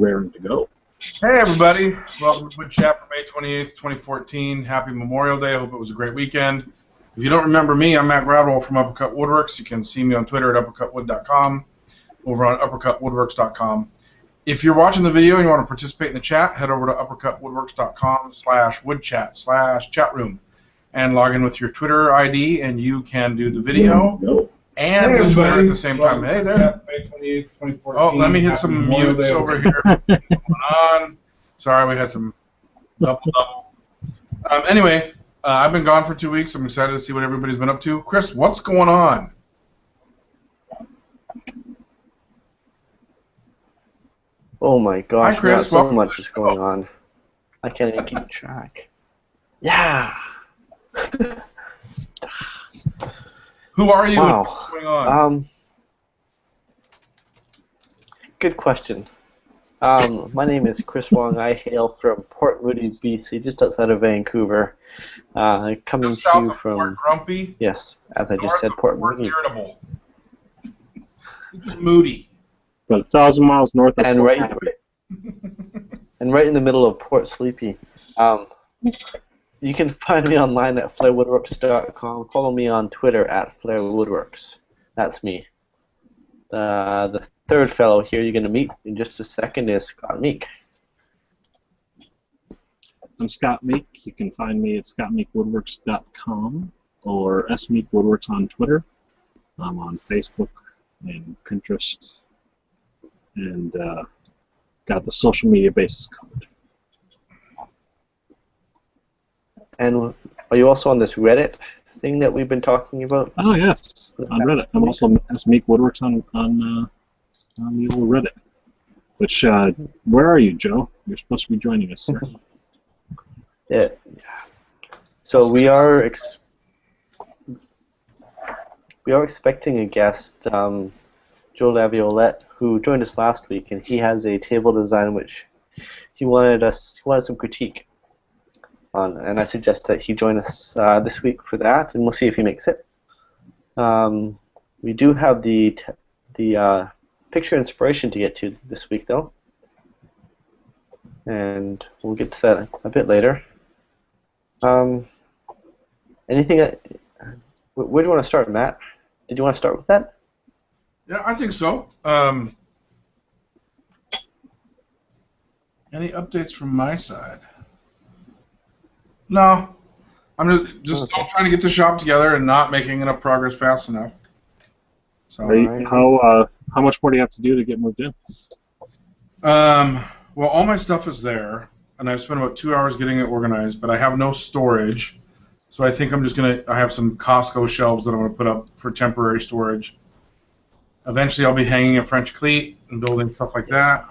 raring to go. Hey everybody, welcome to Woodchat for May 28th, 2014. Happy Memorial Day. I hope it was a great weekend. If you don't remember me, I'm Matt Gradwell from Uppercut Woodworks. You can see me on Twitter at uppercutwood.com, over on uppercutwoodworks.com. If you're watching the video and you want to participate in the chat, head over to uppercutwoodworks.com/woodchat/chatroom and log in with your Twitter ID, and you can do the video and do Twitter at the same time. Hey there. May 28th, 2014. Oh, let me hit some mutes over here. On. Sorry, we had some double. Anyway, I've been gone for 2 weeks. I'm excited to see what everybody's been up to. Chris, what's going on? Oh my gosh, hi, Chris. so much is going on. I can't even keep track. Yeah. Who are you? Wow. What's going on? Good question. My name is Chris Wong. I hail from Port Moody, BC, just outside of Vancouver. Coming Just to south you of from Port Grumpy. Yes, as I just said, Port Moody. Irritable. You're just moody. About 1,000 miles north of And Port right, Moody. and right in the middle of Port Sleepy. You can find me online at flairwoodworks.com. Follow me on Twitter at flairwoodworks. That's me. The third fellow here you're going to meet in just a second is Scott Meek. I'm Scott Meek. You can find me at scottmeekwoodworks.com or smeekwoodworks on Twitter. I'm on Facebook and Pinterest, and got the social media basis covered. And are you also on this Reddit thing that we've been talking about? Oh yes, on Reddit. I'm also as Meek Woodworks on the old Reddit. Which where are you, Joe? You're supposed to be joining us, sir. Yeah. So we are expecting a guest, Joe Laviolette, who joined us last week, and he has a table design which he wanted some critique on, and I suggest that he join us this week for that, and we'll see if he makes it. We do have the picture inspiration to get to this week, though, and we'll get to that a bit later. Anything? Where do you want to start, Matt? Did you want to start with that? Yeah, I think so. Any updates from my side? No. I'm just Okay. trying to get the shop together and not making enough progress fast enough. So, How much more do you have to do to get moved in? well, all my stuff is there, and I've spent about 2 hours getting it organized, but I have no storage. So I think I'm just I have some Costco shelves that I'm going to put up for temporary storage. Eventually I'll be hanging a French cleat and building stuff like that.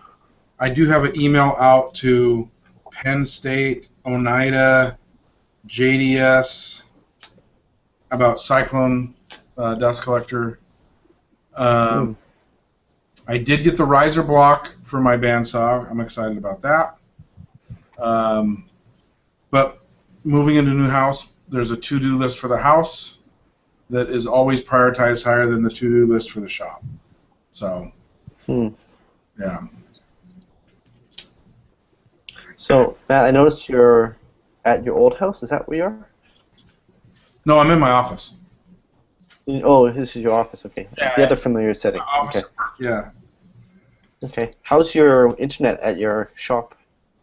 I do have an email out to Penn State, Oneida, JDS about Cyclone dust collector. I did get the riser block for my bandsaw. I'm excited about that. But moving into a new house, there's a to-do list for the house that is always prioritized higher than the to-do list for the shop. So, yeah. So, Matt, I noticed you're at your old house. Is that where you are? No, I'm in my office. Oh, this is your office. Okay. Yeah, the other familiar setting. Office Okay. work, yeah. Okay. How's your internet at your shop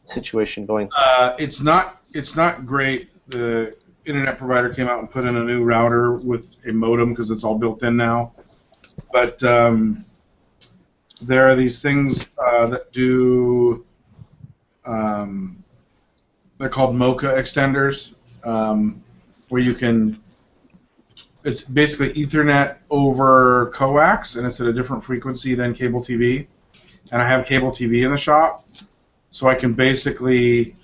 situation going? It's not great. The internet provider came out and put in a new router with a modem because it's all built in now. But there are these things that do. They're called Mocha extenders, where you can. It's basically Ethernet over coax, and it's at a different frequency than cable TV. And I have cable TV in the shop, so I can basically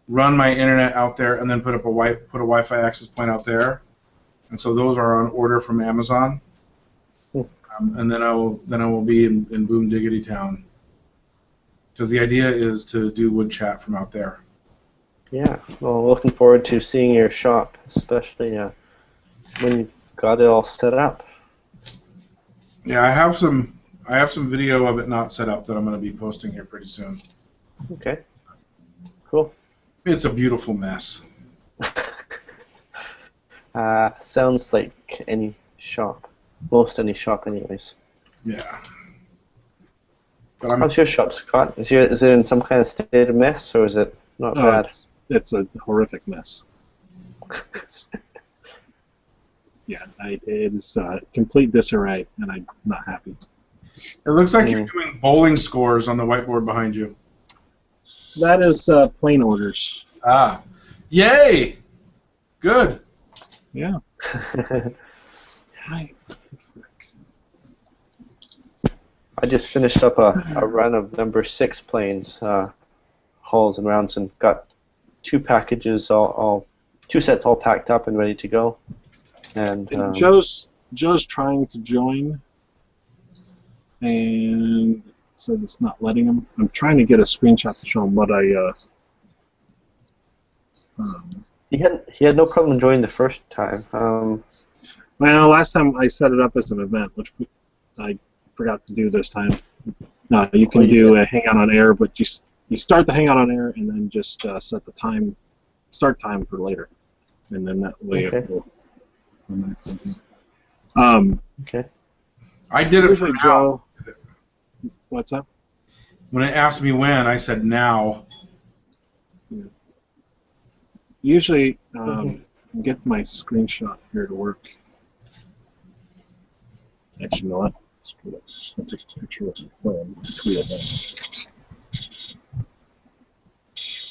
run my internet out there and then put a Wi-Fi access point out there. And so those are on order from Amazon. And then I will be in Boom Diggity Town, because the idea is to do wood chat from out there. Yeah. Well, looking forward to seeing your shop, especially when you've got it all set up. Yeah, I have some I have some video of it not set up that I'm going to be posting here pretty soon. Okay. Cool. It's a beautiful mess. Sounds like any shop. Most any shop, anyways. Yeah. But I'm, How's your shop, Scott? Is it in some kind of state of mess, or is it not Oh, bad? it's a horrific mess. Yeah, it is complete disarray, and I'm not happy. it looks like you're doing bowling scores on the whiteboard behind you. That is plane orders. Ah. Yay! Good. Yeah. Hi. What the frick? I just finished up a run of number 6 planes, hauls and rounds, and got 2 packages, all 2 sets all packed up and ready to go. And Joe's trying to join, and it says it's not letting him. I'm trying to get a screenshot to show him what I. he had no problem joining the first time. Well, last time I set it up as an event, which I forgot to do this time. You can do a Hangout on Air, but you start the Hangout on Air and then just set the start time for later, and then that way it will. Okay. I did it for now. Joe. What's up? When it asked me when, I said now. Yeah. Usually, get my screenshot here to work. Actually, you know what? Screw it. I'll take a picture with my phone and tweet it out.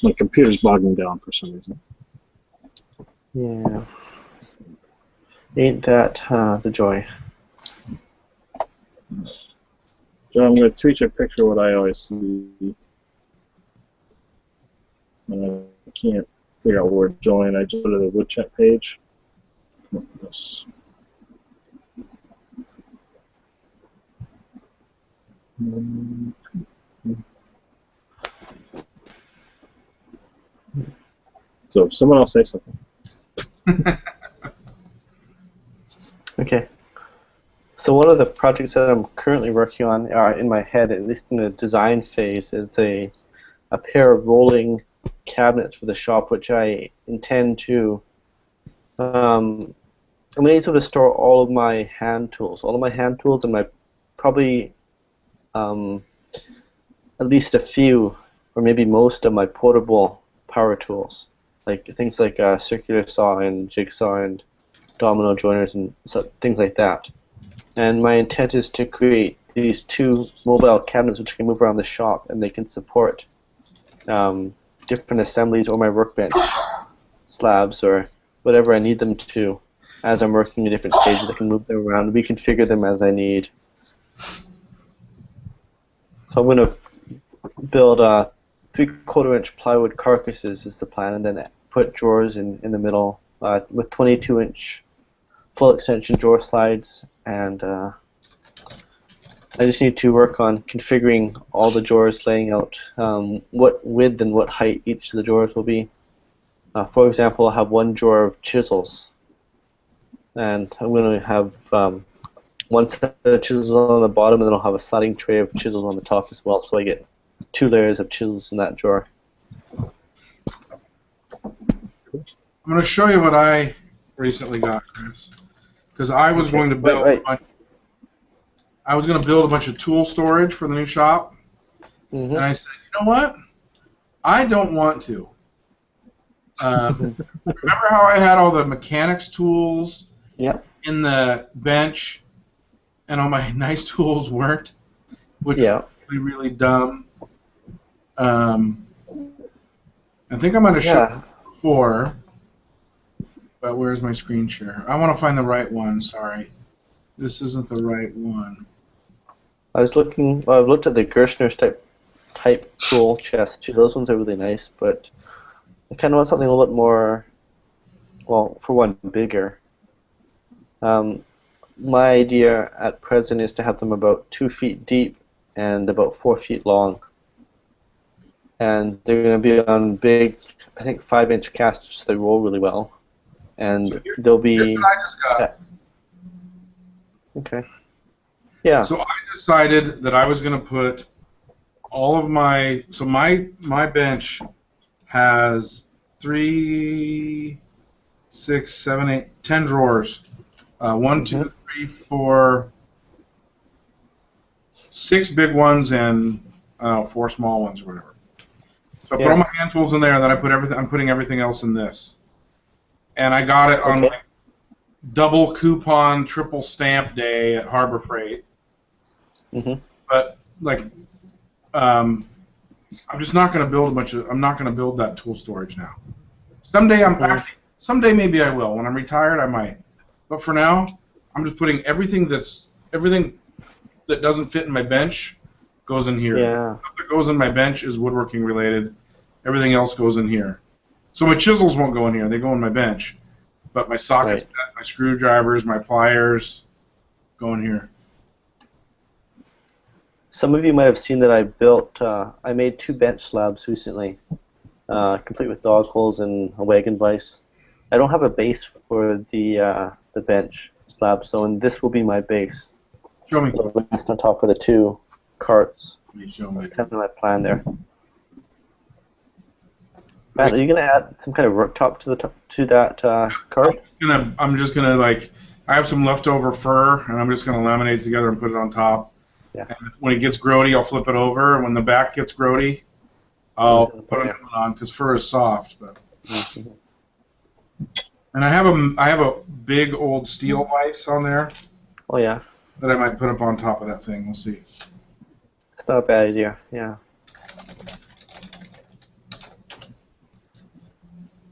My computer's bogging down for some reason. Yeah. Ain't that the joy? So I'm going to tweet you a picture of what I always see. I can't figure out where to join. I just go to the Woodchat page. Come up with this. So if someone else say something. Okay. So one of the projects that I'm currently working on in my head, at least in the design phase, is a pair of rolling cabinets for the shop, which I intend to. I'm going to use them to store all of my hand tools, and my probably at least a few, or maybe most of my portable power tools, like things like circular saw and jigsaw and domino joiners and things like that. And my intent is to create these 2 mobile cabinets which can move around the shop, and they can support different assemblies or my workbench slabs or whatever I need them to. As I'm working in different stages, I can move them around, reconfigure them as I need. So I'm going to build 3/4-inch plywood carcasses is the plan, and then put drawers in the middle with 22-inch full extension drawer slides, and I just need to work on configuring all the drawers, laying out what width and what height each of the drawers will be. For example, I'll have 1 drawer of chisels, and I'm going to have 1 set of chisels on the bottom, and then I'll have a sliding tray of chisels on the top as well, so I get 2 layers of chisels in that drawer. I'm going to show you what I recently got, Chris, because I was going to build. I was going to build a bunch of tool storage for the new shop, and I said, you know what? I don't want to. Remember how I had all the mechanics tools in the bench, and all my nice tools weren't, which was really, really dumb. I think I might have shown it before, but where's my screen share? I want to find the right one. Sorry, this isn't the right one. I've looked at the Gershner's type tool chest. Gee, those ones are really nice, but I kind of want something a little bit more, well, for one, bigger. My idea at present is to have them about 2 feet deep and about 4 feet long. And they're going to be on big, I think 5-inch casters, so they roll really well. And they'll be. Here's what I just got. Okay. Yeah. So I decided that I was going to put all of my, so my bench has 3, 6, 7, 8, 10 drawers. 1, 2, 3, 4, 6 big ones and 4 small ones or whatever. So I put all my hand tools in there, and then I put everything. I'm putting everything else in this, and I got it on like double coupon, triple stamp day at Harbor Freight. But like, I'm just not going to build a bunch of. I'm not going to build that tool storage now. Someday someday maybe I will. When I'm retired, I might. But for now, I'm just putting everything that doesn't fit in my bench goes in here. Yeah. Stuff that goes in my bench is woodworking related. Everything else goes in here. So my chisels won't go in here. They go in my bench. But my socket set, my screwdrivers, my pliers go in here. Some of you might have seen that I made 2 bench slabs recently, complete with dog holes and a wagon vise. I don't have a base for the bench slab, so this will be my base. Show me. It'll rest on top of the 2 carts. Show me. That's kind of my plan there. Matt, are you gonna add some kind of rooftop to that cart? I'm just gonna like, I have some leftover fur, and I'm just gonna laminate it together and put it on top. Yeah. And when it gets grody, I'll flip it over. And when the back gets grody, I'll put it on because fur is soft. But and I have a big old steel vise on there. Oh yeah. That I might put up on top of that thing. We'll see. It's not a bad idea. Yeah.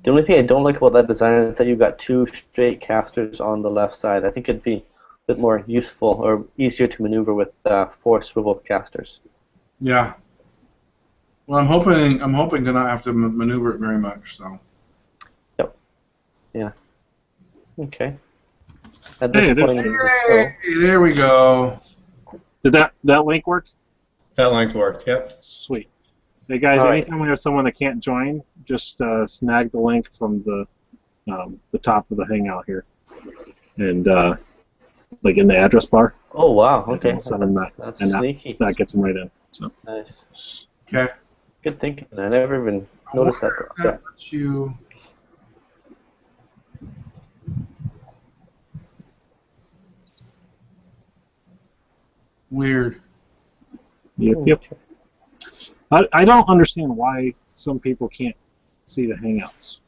The only thing I don't like about that design is that you've got 2 straight casters on the left side. I think it'd be a bit more useful or easier to maneuver with 4 swivel casters. Yeah. Well, I'm hoping to not have to maneuver it very much. So. Yep. Yeah. Okay. Hey, there we go. Did that link work? That link worked. Yep. Sweet. Hey guys, anytime we have someone that can't join, just snag the link from the top of the Hangout here, and like in the address bar. Oh wow! Okay. Send them that, That's and sneaky. that gets them right in. So. Nice. Okay. Good thinking. I never even noticed that. That you. Weird. Yep. I don't understand why some people can't see the Hangouts.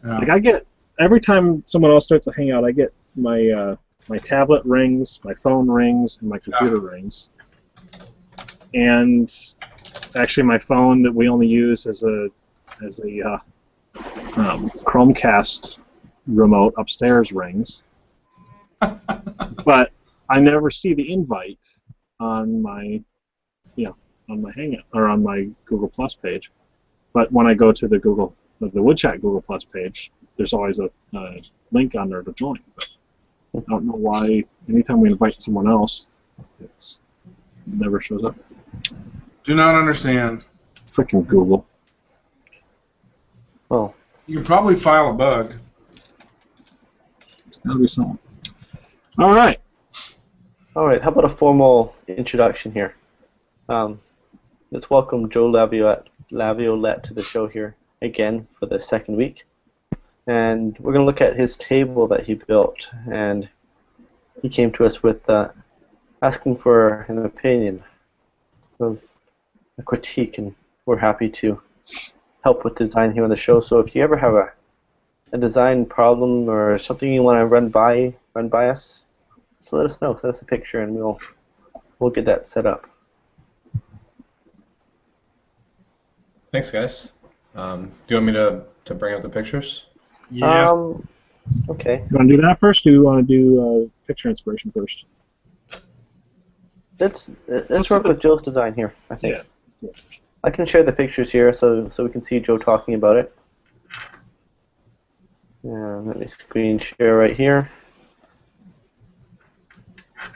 Yeah. Like I get every time someone else starts a Hangout, I get my my tablet rings, my phone rings, and my computer rings. And actually, my phone that we only use as a Chromecast remote upstairs rings. But I never see the invite on my on my Hangout or on my Google Plus page. But when I go to the Woodchat Google Plus page, there's always a link on there to join. But I don't know why anytime we invite someone else, it never shows up. Do not understand. Freaking Google. Well, you can probably file a bug. It's got to be something. All right. All right. How about a formal introduction here? Let's welcome Joe Laviolette to the show here again for the 2nd week. And we're going to look at his table that he built. And he came to us with asking for an opinion, a critique, and we're happy to help with design here on the show. So if you ever have a design problem or something you want to run by us, so let us know. Send us a picture, and we'll get that set up. Thanks, guys. Do you want me to bring up the pictures? Yeah. Okay. You want to do that first, or do you want to do picture inspiration first? Let's work with Joe's design here, I think. Yeah. I can share the pictures here so we can see Joe talking about it. Let me screen share right here.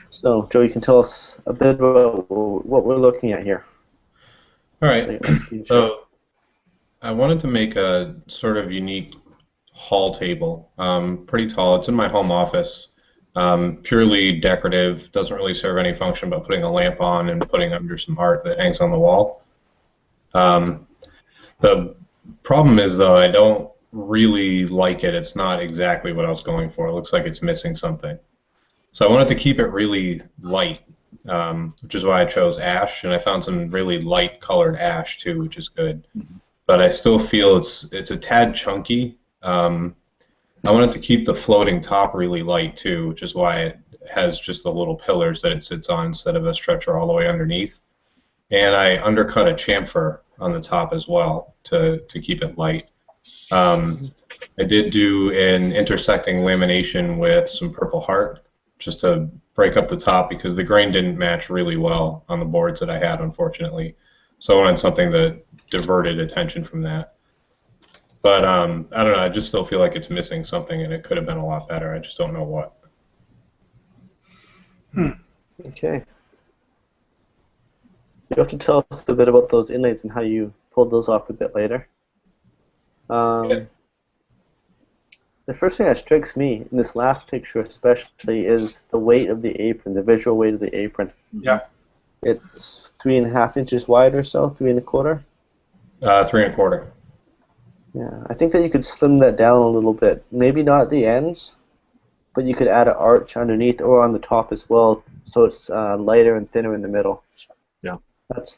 So, Joe, you can tell us a bit about what we're looking at here. All right. So, I wanted to make a sort of unique hall table. Pretty tall. It's in my home office. Purely decorative, doesn't really serve any function but putting a lamp on and putting under some art that hangs on the wall. The problem is, though, I don't really like it. It's not exactly what I was going for. It looks like it's missing something. So I wanted to keep it really light, which is why I chose ash, and I found some really light colored ash too, which is good. But I still feel it's a tad chunky. I wanted to keep the floating top really light too, which is why it has just the little pillars that it sits on instead of a stretcher all the way underneath. And I undercut a chamfer on the top as well to keep it light. I did do an intersecting lamination with some purple heart just to break up the top because the grain didn't match really well on the boards that I had, unfortunately. So I wanted something that diverted attention from that. But I don't know, I just still feel like it's missing something and it could have been a lot better. I just don't know what. Okay. You have to tell us a bit about those inlays and how you pulled those off a bit later. Yeah. The first thing that strikes me in this last picture especially is the weight of the apron, the visual weight of the apron. Yeah. It's 3.5 inches wide or so, 3.25? 3.25. Yeah, I think that you could slim that down a little bit. Maybe not at the ends, but you could add an arch underneath or on the top as well, so it's lighter and thinner in the middle. Yeah. That's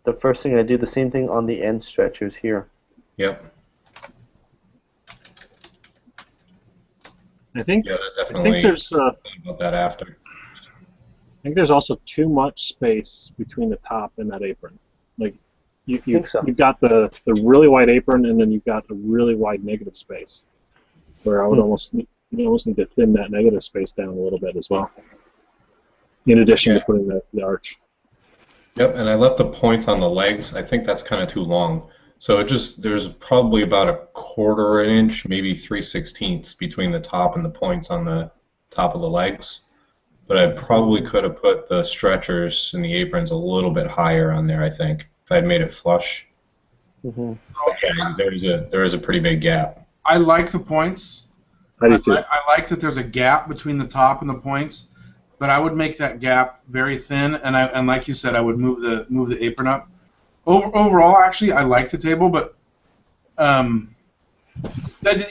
the first thing I do. The same thing on the end stretchers here. Yep. I think Yeah, that I definitely. think there's Thought about that after. I think there's also too much space between the top and that apron. Like think so. you've got the really wide apron and then you've got a really wide negative space. Where I would almost need to thin that negative space down a little bit as well. In addition to putting the arch. Yep, and I left the points on the legs. I think that's kind of too long. So there's probably about a 1/4 inch, maybe 3/16 between the top and the points on the top of the legs. But I probably could have put the stretchers and the aprons a little bit higher on there, I think, if I had made it flush. Mm-hmm. But yeah, there is a pretty big gap. I like the points. I do too. I like that there's a gap between the top and the points, but I would make that gap very thin, and like you said, I would move the apron up. Overall, actually, I like the table, but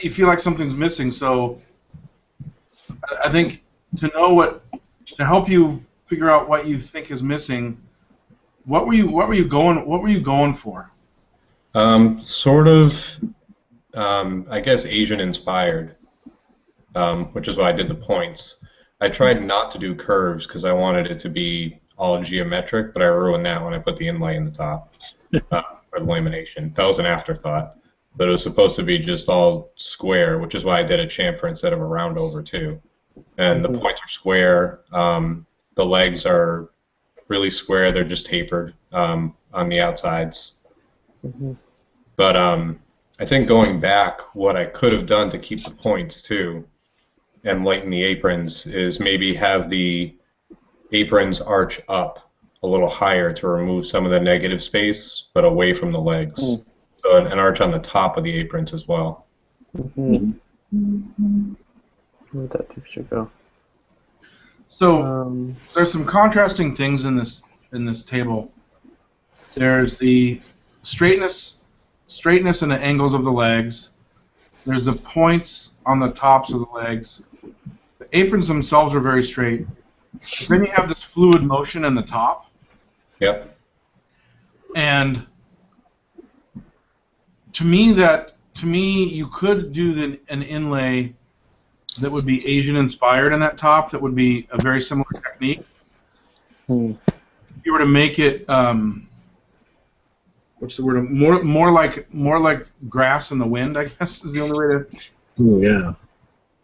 you feel like something's missing. So I think to help you figure out what you think is missing, what were you going for? Sort of, I guess Asian inspired, which is why I did the points. I tried not to do curves because I wanted it to be all geometric, but I ruined that when I put the inlay in the top or the lamination. That was an afterthought, but it was supposed to be just all square, which is why I did a chamfer instead of a round over too. And the points are square. The legs are really square. They're just tapered on the outsides. Mm-hmm. But I think going back, what I could have done to keep the points too and lighten the aprons is maybe have the aprons arch up a little higher to remove some of the negative space, but away from the legs. So an arch on the top of the aprons as well. Mm-hmm. Where'd that picture go? So there's some contrasting things in this table. There's the straightness and the angles of the legs. There's the points on the tops of the legs. The aprons themselves are very straight. But then you have this fluid motion in the top. Yep. And to me, you could do an inlay that would be Asian inspired in that top. That would be a very similar technique. If you were to make it, what's the word? More like grass in the wind, I guess is the only way to. Ooh, yeah.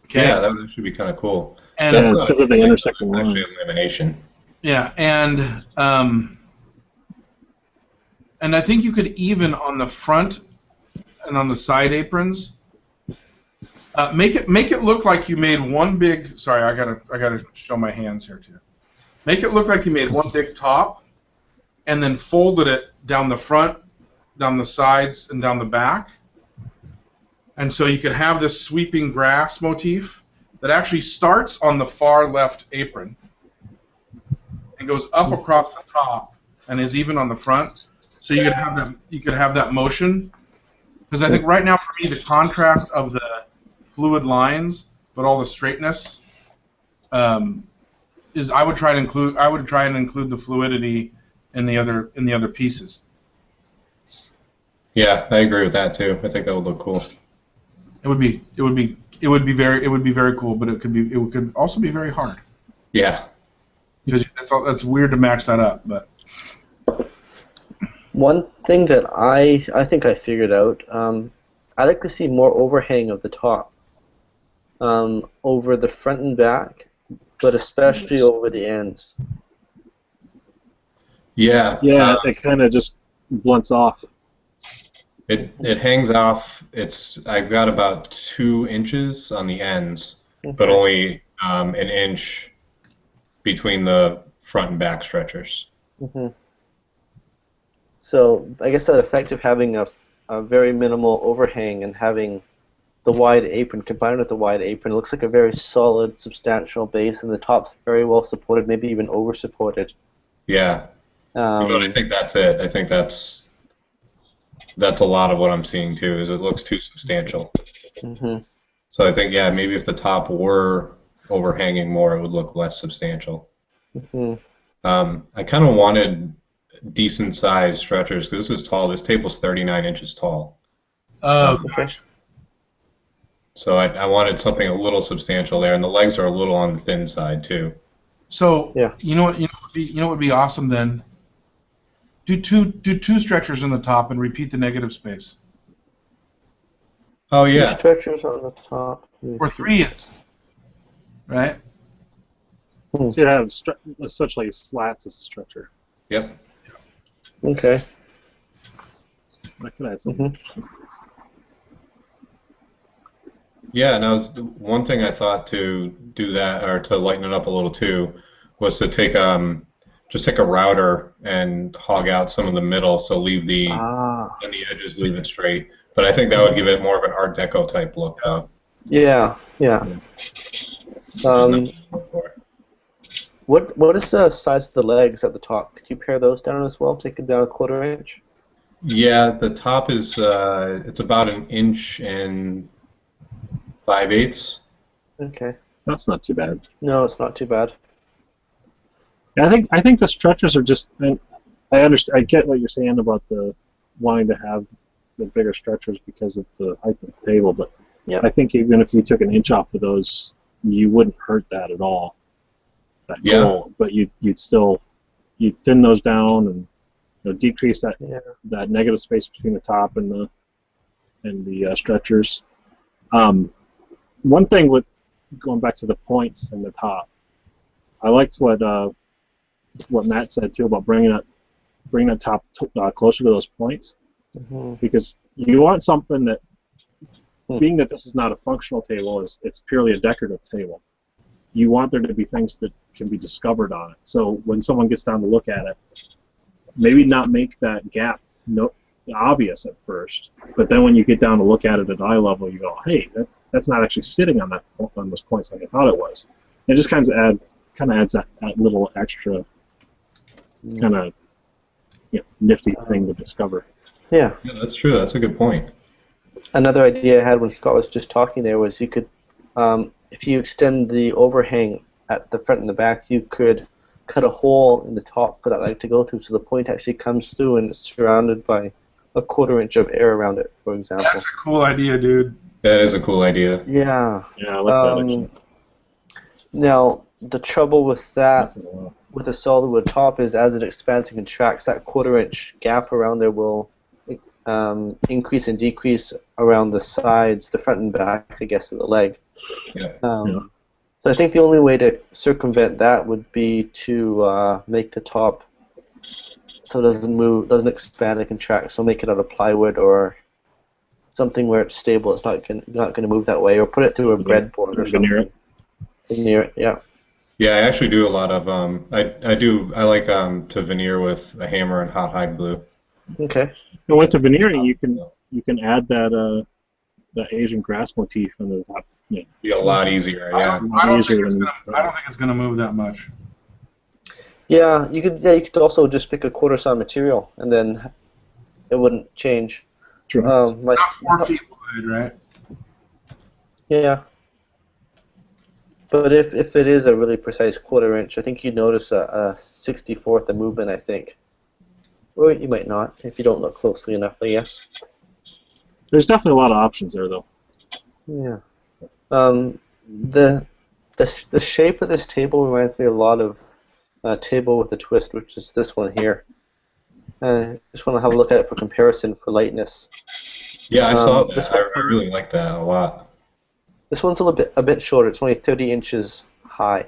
Okay. Yeah, that would actually be kind of cool. And Yeah, instead of the intersecting It's actually lines. lamination. yeah, and I think you could even on the front and on the side aprons make it look like you made one big. Sorry, I gotta show my hands here too. Make it look like you made one big top, and then folded it down the front, down the sides, and down the back. And so you could have this sweeping grass motif, that actually starts on the far left apron and goes up across the top and is even on the front. So you could have that motion. Because I think right now for me the contrast of the fluid lines but all the straightness is I would try and include the fluidity in the other pieces. Yeah, I agree with that too. I think that would look cool. It would be very cool, but it could also be very hard. Yeah. Because that's weird to match that up, but. One thing that I think I figured out, I'd like to see more overhang of the top, over the front and back, but especially over the ends. Yeah. Yeah, it kind of just blunts off. It hangs off. I've got about 2 inches on the ends, but only an inch between the front and back stretchers. Mm-hmm. So I guess that effect of having a very minimal overhang and having the wide apron combined with the wide apron, it looks like a very solid, substantial base, and the top's very well supported, maybe even over supported. Yeah. But I think that's it. I think that's a lot of what I'm seeing too. Is it looks too substantial. Mm-hmm. So I think maybe if the top were overhanging more, it would look less substantial. Mm-hmm. I kind of wanted decent sized stretchers because this is tall. This table's 39 inches tall. Oh, okay. So I wanted something a little substantial there, and the legs are a little on the thin side too. So yeah. You know what would be awesome then? Do two stretchers on the top and repeat the negative space. Oh yeah. 2 stretchers on the top. Or 3, right? So you have such like slats as a stretcher. Yep. Okay. I could add something. Mm-hmm. Yeah, and one thing I thought to do that or to lighten it up a little too was to take just take a router and hog out some of the middle, so leave on the edges, leave it straight. But I think that would give it more of an Art Deco type look, though. Yeah. What is the size of the legs at the top? Could you pare those down as well? Take them down 1/4 inch. Yeah, the top is it's about 1 inch and 5/8. Okay. That's not too bad. No, it's not too bad. Yeah, I think the stretchers are just. I understand. I get what you're saying about the wanting to have the bigger stretchers because of the height of the table, but Yep. I think even if you took 1 inch off of those, you wouldn't hurt that at all. That goal, but you'd thin those down and decrease that negative space between the top and the stretchers. One thing with going back to the points and the top, I liked what Matt said too about bringing that top closer to those points, because you want something that, being that this is not a functional table, it's purely a decorative table. You want there to be things that can be discovered on it. So when someone gets down to look at it, maybe not make that gap obvious at first, but then when you get down to look at it at eye level, you go, hey, that's not actually sitting on those points like I thought it was. It just kind of adds that little extra kind of nifty thing to discover. Yeah. Yeah, that's true. That's a good point. Another idea I had when Scott was just talking there was you could, if you extend the overhang at the front and the back, you could cut a hole in the top for that light to go through, so the point actually comes through and it's surrounded by 1/4 inch of air around it, for example. That's a cool idea, dude. That is a cool idea. Yeah. Yeah, I like that actually. Now, the trouble with that, with a solid wood top, is as it expands and contracts, that 1/4 inch gap around there will increase and decrease around the sides, the front and back, I guess, of the leg. Yeah. So I think the only way to circumvent that would be to make the top so it doesn't move, doesn't expand and contract. So make it out of plywood or something where it's stable. It's not going to move that way, or put it through a breadboard or something. Veneer it, yeah. Yeah, I actually do a lot of I like to veneer with a hammer and hot hide glue. Okay. And with the veneering, you can add that the Asian grass motif in the top. Yeah, Be a lot easier. I Yeah. don't, I don't think it's gonna. I don't think it's gonna move that much. Yeah, you could. Yeah, you could also just pick a quarter saw material, and then it wouldn't change. True. My, Not 4 feet wide, right? yeah, but if it is a really precise quarter inch, I think you'd notice a 64th of movement. I think, or you might not if you don't look closely enough. I guess. There's definitely a lot of options there, though. Yeah. The the shape of this table reminds me a lot of a table with a twist, which is this one here. Just want to have a look at it for comparison for lightness. Yeah, I saw This that. one I really like that a lot. This one's a bit shorter. It's only 30 inches high.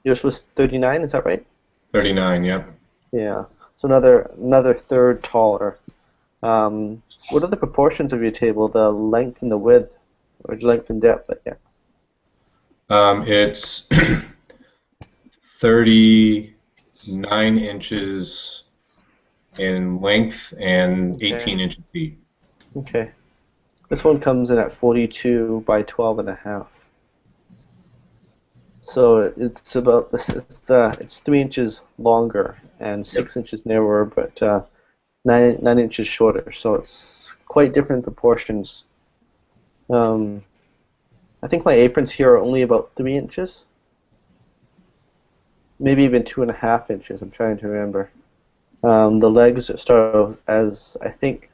Yours was 39, is that right? 39. Yep. Yeah. So another third taller. What are the proportions of your table? The length and the width, or length and depth? Yeah. It's 39 inches in length and Okay. 18 inches deep. Okay. This one comes in at 42 by 12 and a half. So it's about this. It's 3 inches longer and 6 inches narrower, but 9 inches shorter. So it's quite different proportions. I think my aprons here are only about 3 inches, maybe even 2.5 inches. I'm trying to remember. The legs start as I think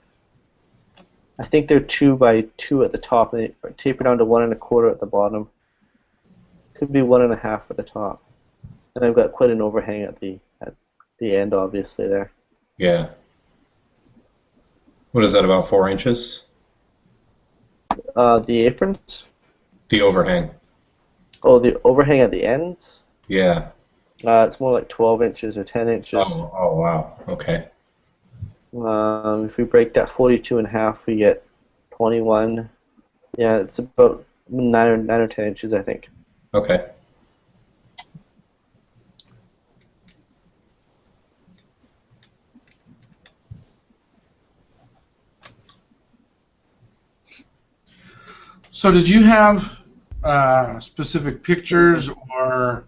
they're 2 by 2 at the top, and they taper down to 1.25 at the bottom. Could be 1.5 at the top, and I've got quite an overhang at the end, obviously there. Yeah. What is that, about 4 inches? The aprons. The overhang. Oh, the overhang at the ends. Yeah. It's more like 12 inches or 10 inches. Oh, wow. Okay. If we break that 42 and a half, we get 21. Yeah, it's about 9 or 10 inches, I think. Okay. So did you have specific pictures or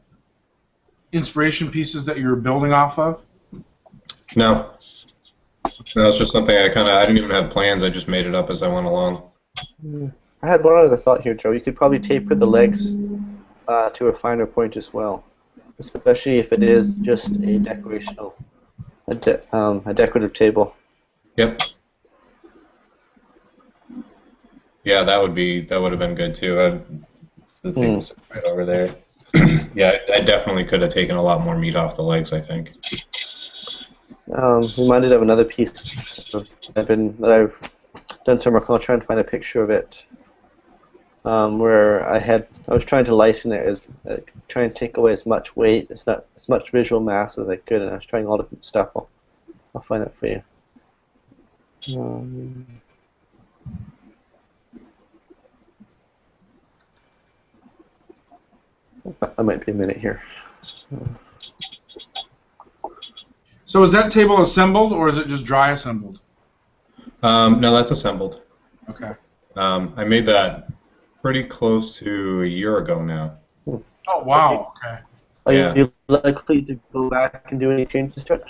inspiration pieces that you were building off of? No. No, it's just something I didn't even have plans. I just made it up as I went along. I had one other thought here, Joe. You could probably taper the legs to a finer point as well, especially if it is just a decorative table. Yep. Yeah, that would have been good too. The thing was right over there. Yeah, I definitely could have taken a lot more meat off the legs, I think. Reminded of another piece that I've done some work on. I'll try and find a picture of it. Where I was trying to lighten it, as try and take away as much weight, as much visual mass as I could, and I was trying all different stuff. I'll find it for you. That might be a minute here. So is that table assembled, or is it just dry assembled? No, that's assembled. Okay. I made that pretty close to a year ago now. Oh, wow. Okay. Are Yeah. you likely to go back and do any changes to it?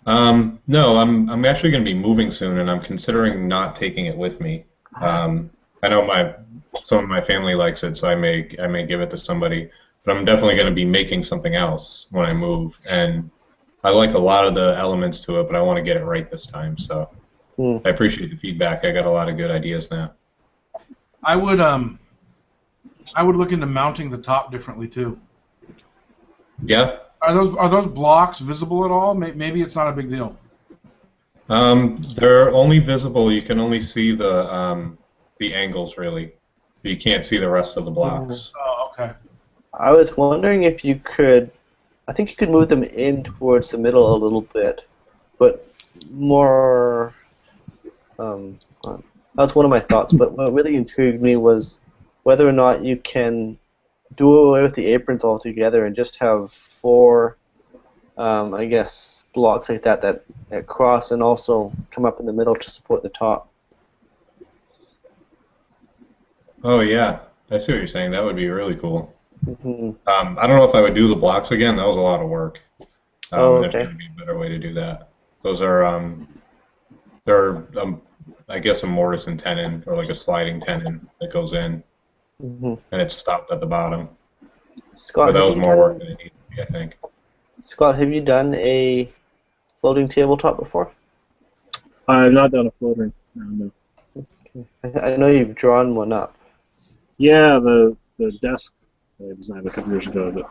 No, I'm actually going to be moving soon, and I'm considering not taking it with me. I know some of my family likes it, so I may give it to somebody. But I'm definitely going to be making something else when I move, and I like a lot of the elements to it, but I want to get it right this time. So I appreciate the feedback. I got a lot of good ideas now. I would look into mounting the top differently too. Yeah. Are those blocks visible at all? Maybe it's not a big deal. They're only visible. You can only see the angles really. You can't see the rest of the blocks. Oh, okay. I was wondering if you could. I think you could move them in towards the middle a little bit, but more. That's one of my thoughts. But what really intrigued me was whether or not you can do away with the aprons altogether and just have 4, I guess, blocks like that cross and also come up in the middle to support the top. Oh yeah, I see what you're saying. That would be really cool. Hmm. I don't know if I would do the blocks again. That was a lot of work. Oh, There's got okay. to be a better way to do that. Those are they're I guess a mortise and tenon or like a sliding tenon that goes in Hmm. and it's stopped at the bottom. But Scott, that have was you more work done than it needed to be, I think. Scott, have you done a floating tabletop before? I've not done a floater. No. I know you've drawn one up. Yeah, the desk I designed a couple years ago. But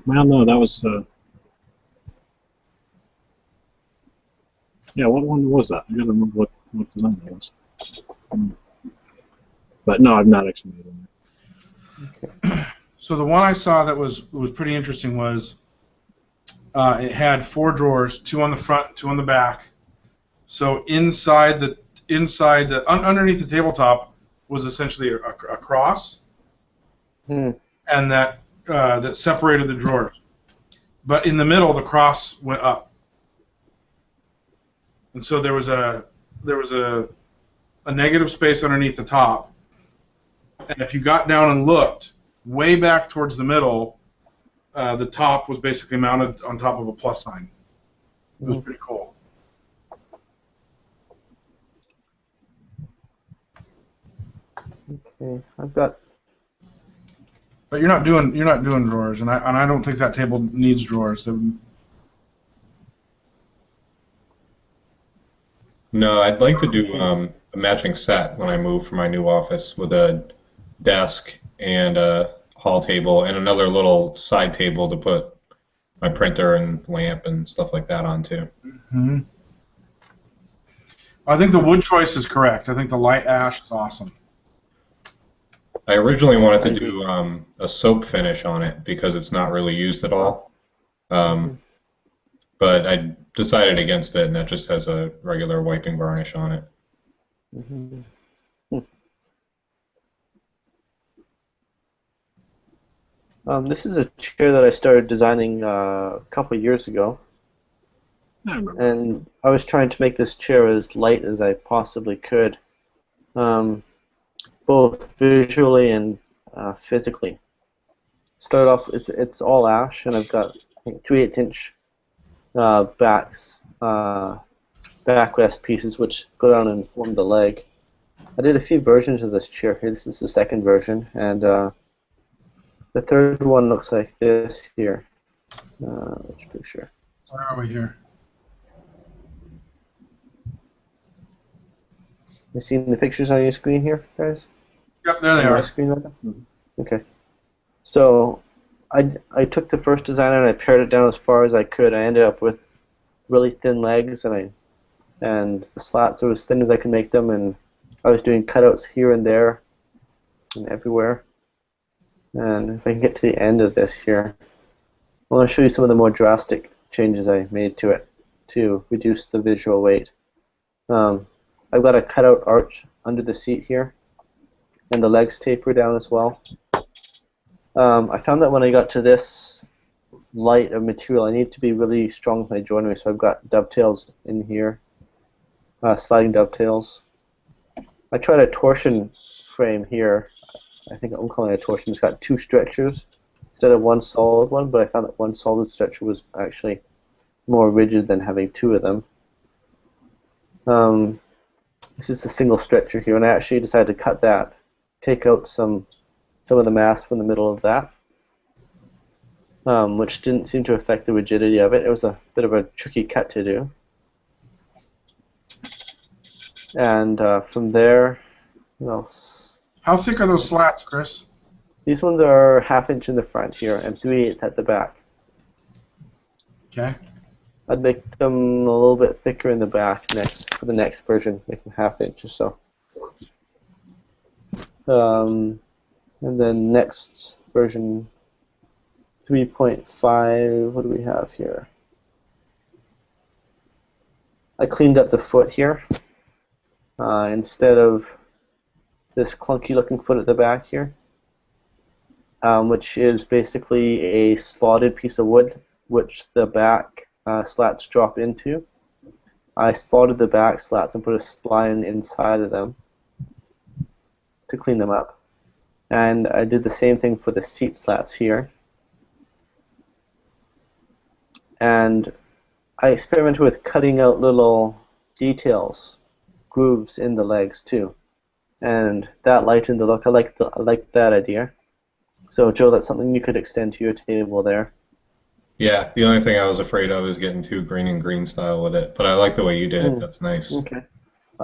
well, no, that was yeah. What one was that? I gotta remember what design that was. Hmm. But no, I've not actually made one. So the one I saw that was pretty interesting was it had 4 drawers, 2 on the front, 2 on the back. So underneath the tabletop was essentially a cross, Hmm. and that separated the drawers. But in the middle, the cross went up, and so there was a negative space underneath the top. And if you got down and looked way back towards the middle, the top was basically mounted on top of a plus sign. It was pretty cool. Okay, I've got. But you're not doing drawers, and I don't think that table needs drawers. No, I'd like to do a matching set when I move for my new office with a desk and a hall table and another little side table to put my printer and lamp and stuff like that onto. Mhm. I think the wood choice is correct. I think the light ash is awesome. I originally wanted I to agree. do a soap finish on it because it's not really used at all. Hmm. Um, but I decided against it, and that just has a regular wiping varnish on it. Hmm. This is a chair that I started designing a couple of years ago, I remember. and I was trying to make this chair as light as I possibly could, um, both visually and physically. Start off, it's all ash, and I've got I think 3/8 inch backrest pieces which go down and form the leg. I did a few versions of this chair here. This is the second version, and the third one looks like this here. Which picture? Where are we here? You seeing the pictures on your screen here, guys? Yep, there they On my are. screen right now? Mhm. Okay. So I took the first design and I pared it down as far as I could. I ended up with really thin legs, and the slats are as thin as I could make them, and I was doing cutouts here and there and everywhere. And if I can get to the end of this here, I want to show you some of the more drastic changes I made to it to reduce the visual weight. I've got a cutout arch under the seat here, and the legs taper down as well. I found that when I got to this light of material, I need to be really strong with my joinery, so I've got dovetails in here, sliding dovetails. I tried a torsion frame here. I think I'm calling it a torsion. It's got 2 stretchers instead of 1 solid one, but I found that 1 solid stretcher was actually more rigid than having 2 of them. This is a single stretcher here, and I actually decided to cut that, take out some of the mass from the middle of that, which didn't seem to affect the rigidity of it. It was a bit of a tricky cut to do. And from there, what else? How thick are those slats, Chris? These ones are 1/2 inch in the front here and 3/8 at the back. Okay. I'd make them a little bit thicker in the back next for the next version, make them 1/2 inch or so. And then next version 3.5, what do we have here? I cleaned up the foot here. Instead of this clunky looking foot at the back here, which is basically a slotted piece of wood which the back slats drop into. I slotted the back slats and put a spline inside of them. to clean them up. And I did the same thing for the seat slats here. And I experimented with cutting out little details, grooves in the legs too. And that lightened the look. I like that idea. So Joe, that's something you could extend to your table there. Yeah, the only thing I was afraid of is getting too green and green style with it. But I like the way you did it. That's nice. Okay.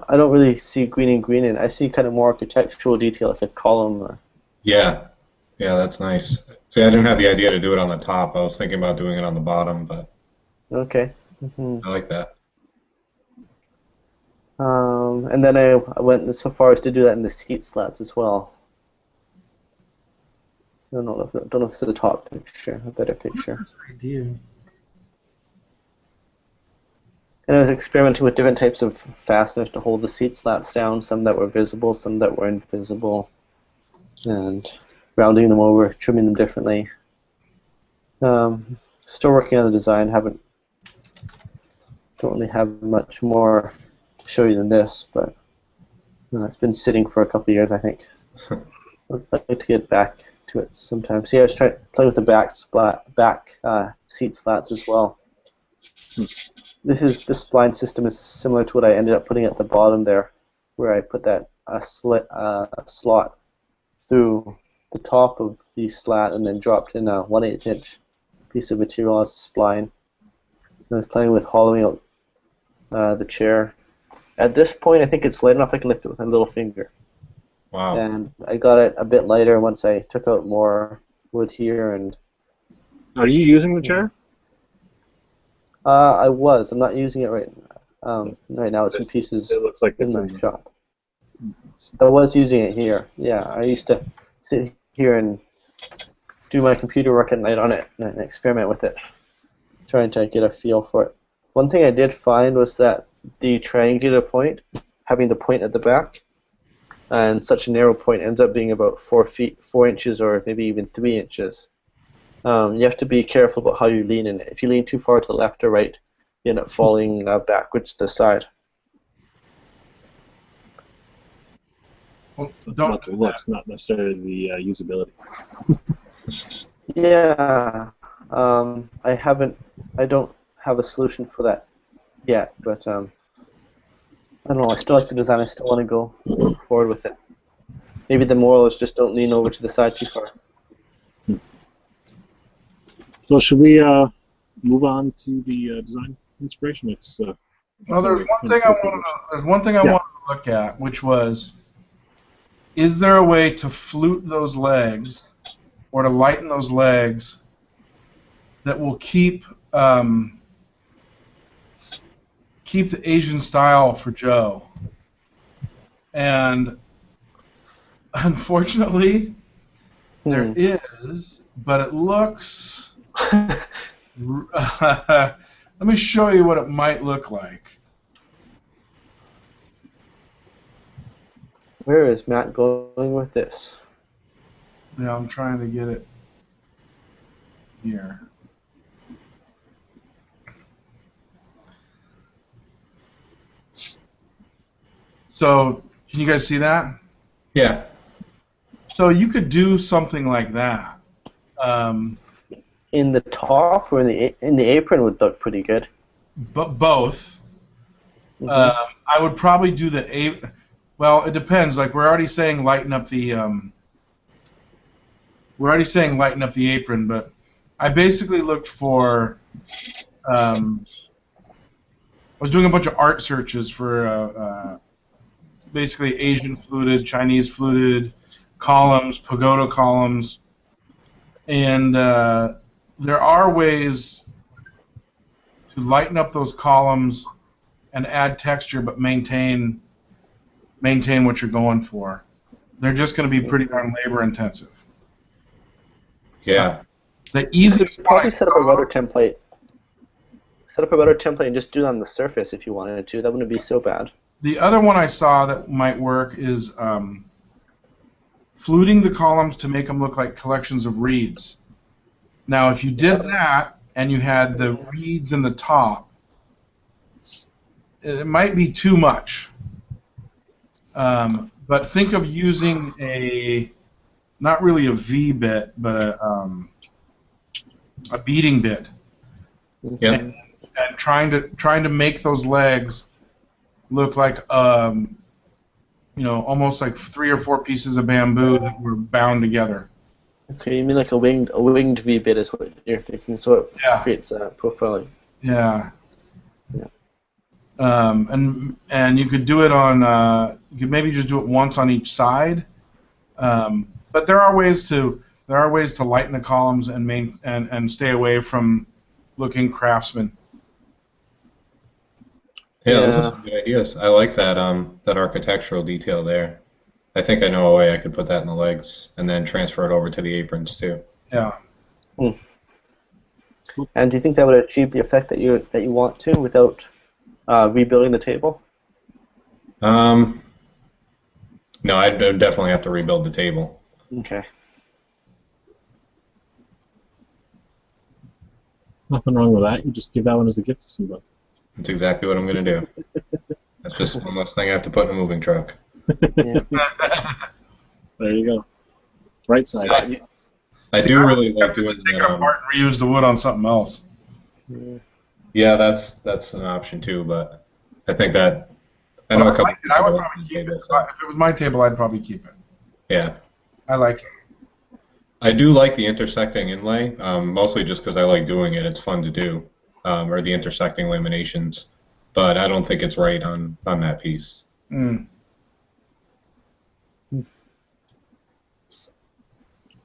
I don't really see green and green in it. I see kind of more architectural detail, like a column. Yeah. Yeah, that's nice. See, I didn't have the idea to do it on the top. I was thinking about doing it on the bottom, but Okay. I like that. And then I went so far as to do that in the seat slats as well. I don't know if it's the top picture, a better picture. That's an idea. And I was experimenting with different types of fasteners to hold the seat slats down, some that were visible, some that were invisible, and rounding them over, trimming them differently. Still working on the design. Don't really have much more to show you than this, but it's been sitting for a couple of years, I think. I'd like to get back to it sometime. See, I was trying to play with the back seat slats as well. This spline system is similar to what I ended up putting at the bottom there, where I put that slot through the top of the slat and then dropped in a 1/8 inch piece of material as a spline. I was playing with hollowing out the chair. At this point, I think it's light enough I can lift it with a little finger. Wow. And I got it a bit lighter once I took out more wood here. And Are you using the chair? I was. I'm not using it right now. It's in pieces It looks like in it's my shop. I was using it here. Yeah, I used to sit here and do my computer work at night on it and experiment with it, trying to get a feel for it. One thing I did find was that the triangular point, having the point at the back, and such a narrow point ends up being about 4 inches, or maybe even 3 inches. You have to be careful about how you lean in it. If you lean too far to the left or right, you end up falling backwards to the side. Well, So it's about the looks, not necessarily the usability. Yeah, I don't have a solution for that yet, but I don't know. I still like the design. I still want to go forward with it. Maybe the moral is just don't lean over to the side too far. So should we move on to the design inspiration? Well, there's one thing I wanted to look at, which was, is there a way to flute those legs or to lighten those legs that will keep the Asian style for Joe? And unfortunately, there is, but it looks... Let me show you what it might look like. Where is Matt going with this? Yeah, I'm trying to get it here. So, can you guys see that? Yeah. So you could do something like that. In the top or in the apron would look pretty good. But both. I would probably do the well, it depends. Like we're already saying lighten up the apron, but I basically looked for I was doing a bunch of art searches for basically Asian fluted, Chinese fluted columns, pagoda columns, and there are ways to lighten up those columns and add texture, but maintain what you're going for. They're just going to be pretty darn labor intensive. Yeah. The easiest probably set up a router template. Set up a router template and just do it on the surface if you wanted to. That wouldn't be so bad. The other one I saw that might work is fluting the columns to make them look like collections of reeds. Now, if you did that and you had the reeds in the top, it might be too much. But think of using not really a V bit, but a beading bit, Yep. and trying to make those legs look like almost like 3 or 4 pieces of bamboo that were bound together. Okay, you mean like a winged V bit is what you're thinking, so it Yeah. creates profiling. Yeah. Yeah. And you could do it on you could maybe just do it once on each side. But there are ways to lighten the columns and stay away from looking craftsman. Yeah, those are Yeah. some good ideas. I like that that architectural detail there. I think I know a way I could put that in the legs and then transfer it over to the aprons too. Yeah. And do you think that would achieve the effect that you want to without rebuilding the table? No, I'd definitely have to rebuild the table. Okay. Nothing wrong with that. You just give that one as a gift to somebody. That's exactly what I'm going to do. That's just one less thing I have to put in a moving truck. Yeah. There you go. Right side. Scott, you- I See, do I really would like have to doing take it that. apart and reuse the wood on something else. Yeah, that's an option too, but I think that I know a couple I would people probably like keep it. the table, so, If it was my table, I'd probably keep it. yeah. I like it. I do like the intersecting inlay, mostly just because I like doing it. It's fun to do, or the intersecting laminations. But I don't think it's right on that piece. Mm.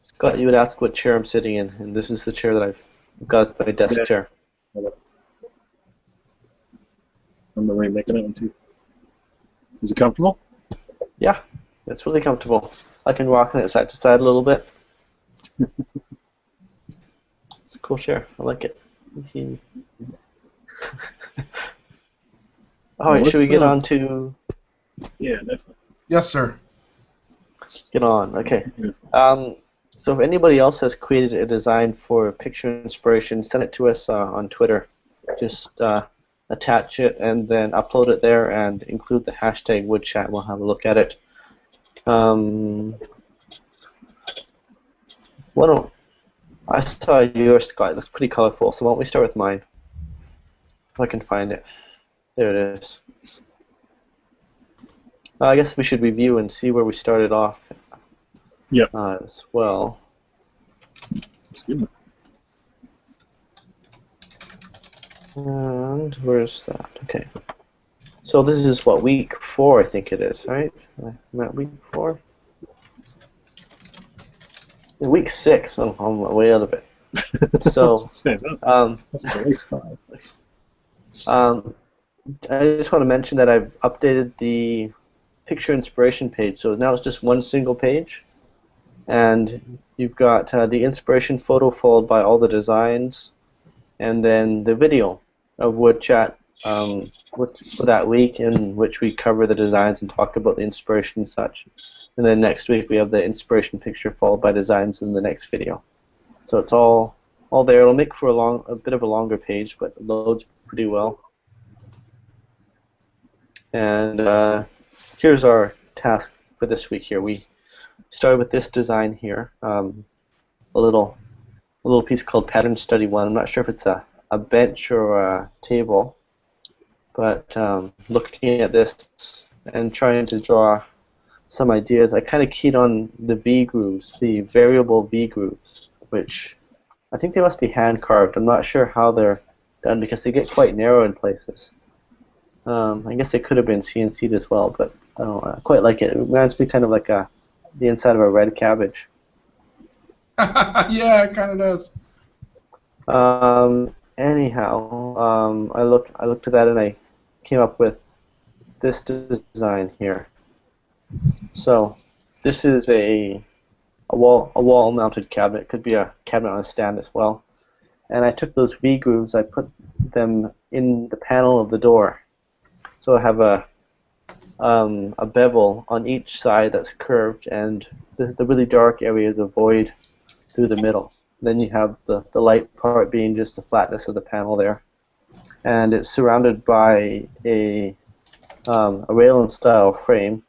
Scott, you would ask what chair I'm sitting in, and this is the chair that I've got as my desk Yeah. chair. I'm already making it one too. Is it comfortable? Yeah, it's really comfortable. I can rock it side to side a little bit. It's a cool chair. I like it. All right, Well, should we get let's, on to Yeah, definitely. Yes, sir. get on? Okay. Yeah. So if anybody else has created a design for picture inspiration, send it to us on Twitter. Just attach it and then upload it there and include the hashtag Woodchat. We'll have a look at it. I saw yours, Scott. It looks pretty colorful. So why don't we start with mine? If I can find it. There it is. I guess we should review and see where we started off. Yep. As well. It's good. And where's that? Okay. So this is what, week 4, I think it is, right? I'm at week 4. Yeah, week 6. Oh, I'm way out of it. So, Stand up. That's at least 5. I just want to mention that I've updated the picture inspiration page. So now it's just one single page, and you've got the inspiration photo followed by all the designs, and then the video of Woodchat for that week, in which we cover the designs and talk about the inspiration and such. And then next week we have the inspiration picture followed by designs in the next video. So it's all there. It'll make for a bit of a longer page, but it loads pretty well. And here's our task for this week here. We started with this design here, a little piece called Pattern Study 1. I'm not sure if it's a bench or a table, but looking at this and trying to draw some ideas, I kind of keyed on the V grooves, the variable V grooves, which I think they must be hand carved. I'm not sure how they're done because they get quite narrow in places. I guess they could have been CNC'd as well, but I quite like it. It reminds me kind of like the inside of a red cabbage. Yeah, it kind of does. Anyhow, I looked at that and I came up with this design here. So this is a wall-mounted cabinet. It could be a cabinet on a stand as well. And I took those V grooves, I put them in the panel of the door. So I have a bevel on each side that's curved, and the really dark area is a void through the middle. Then you have the light part being just the flatness of the panel there. And it's surrounded by a rail-and style frame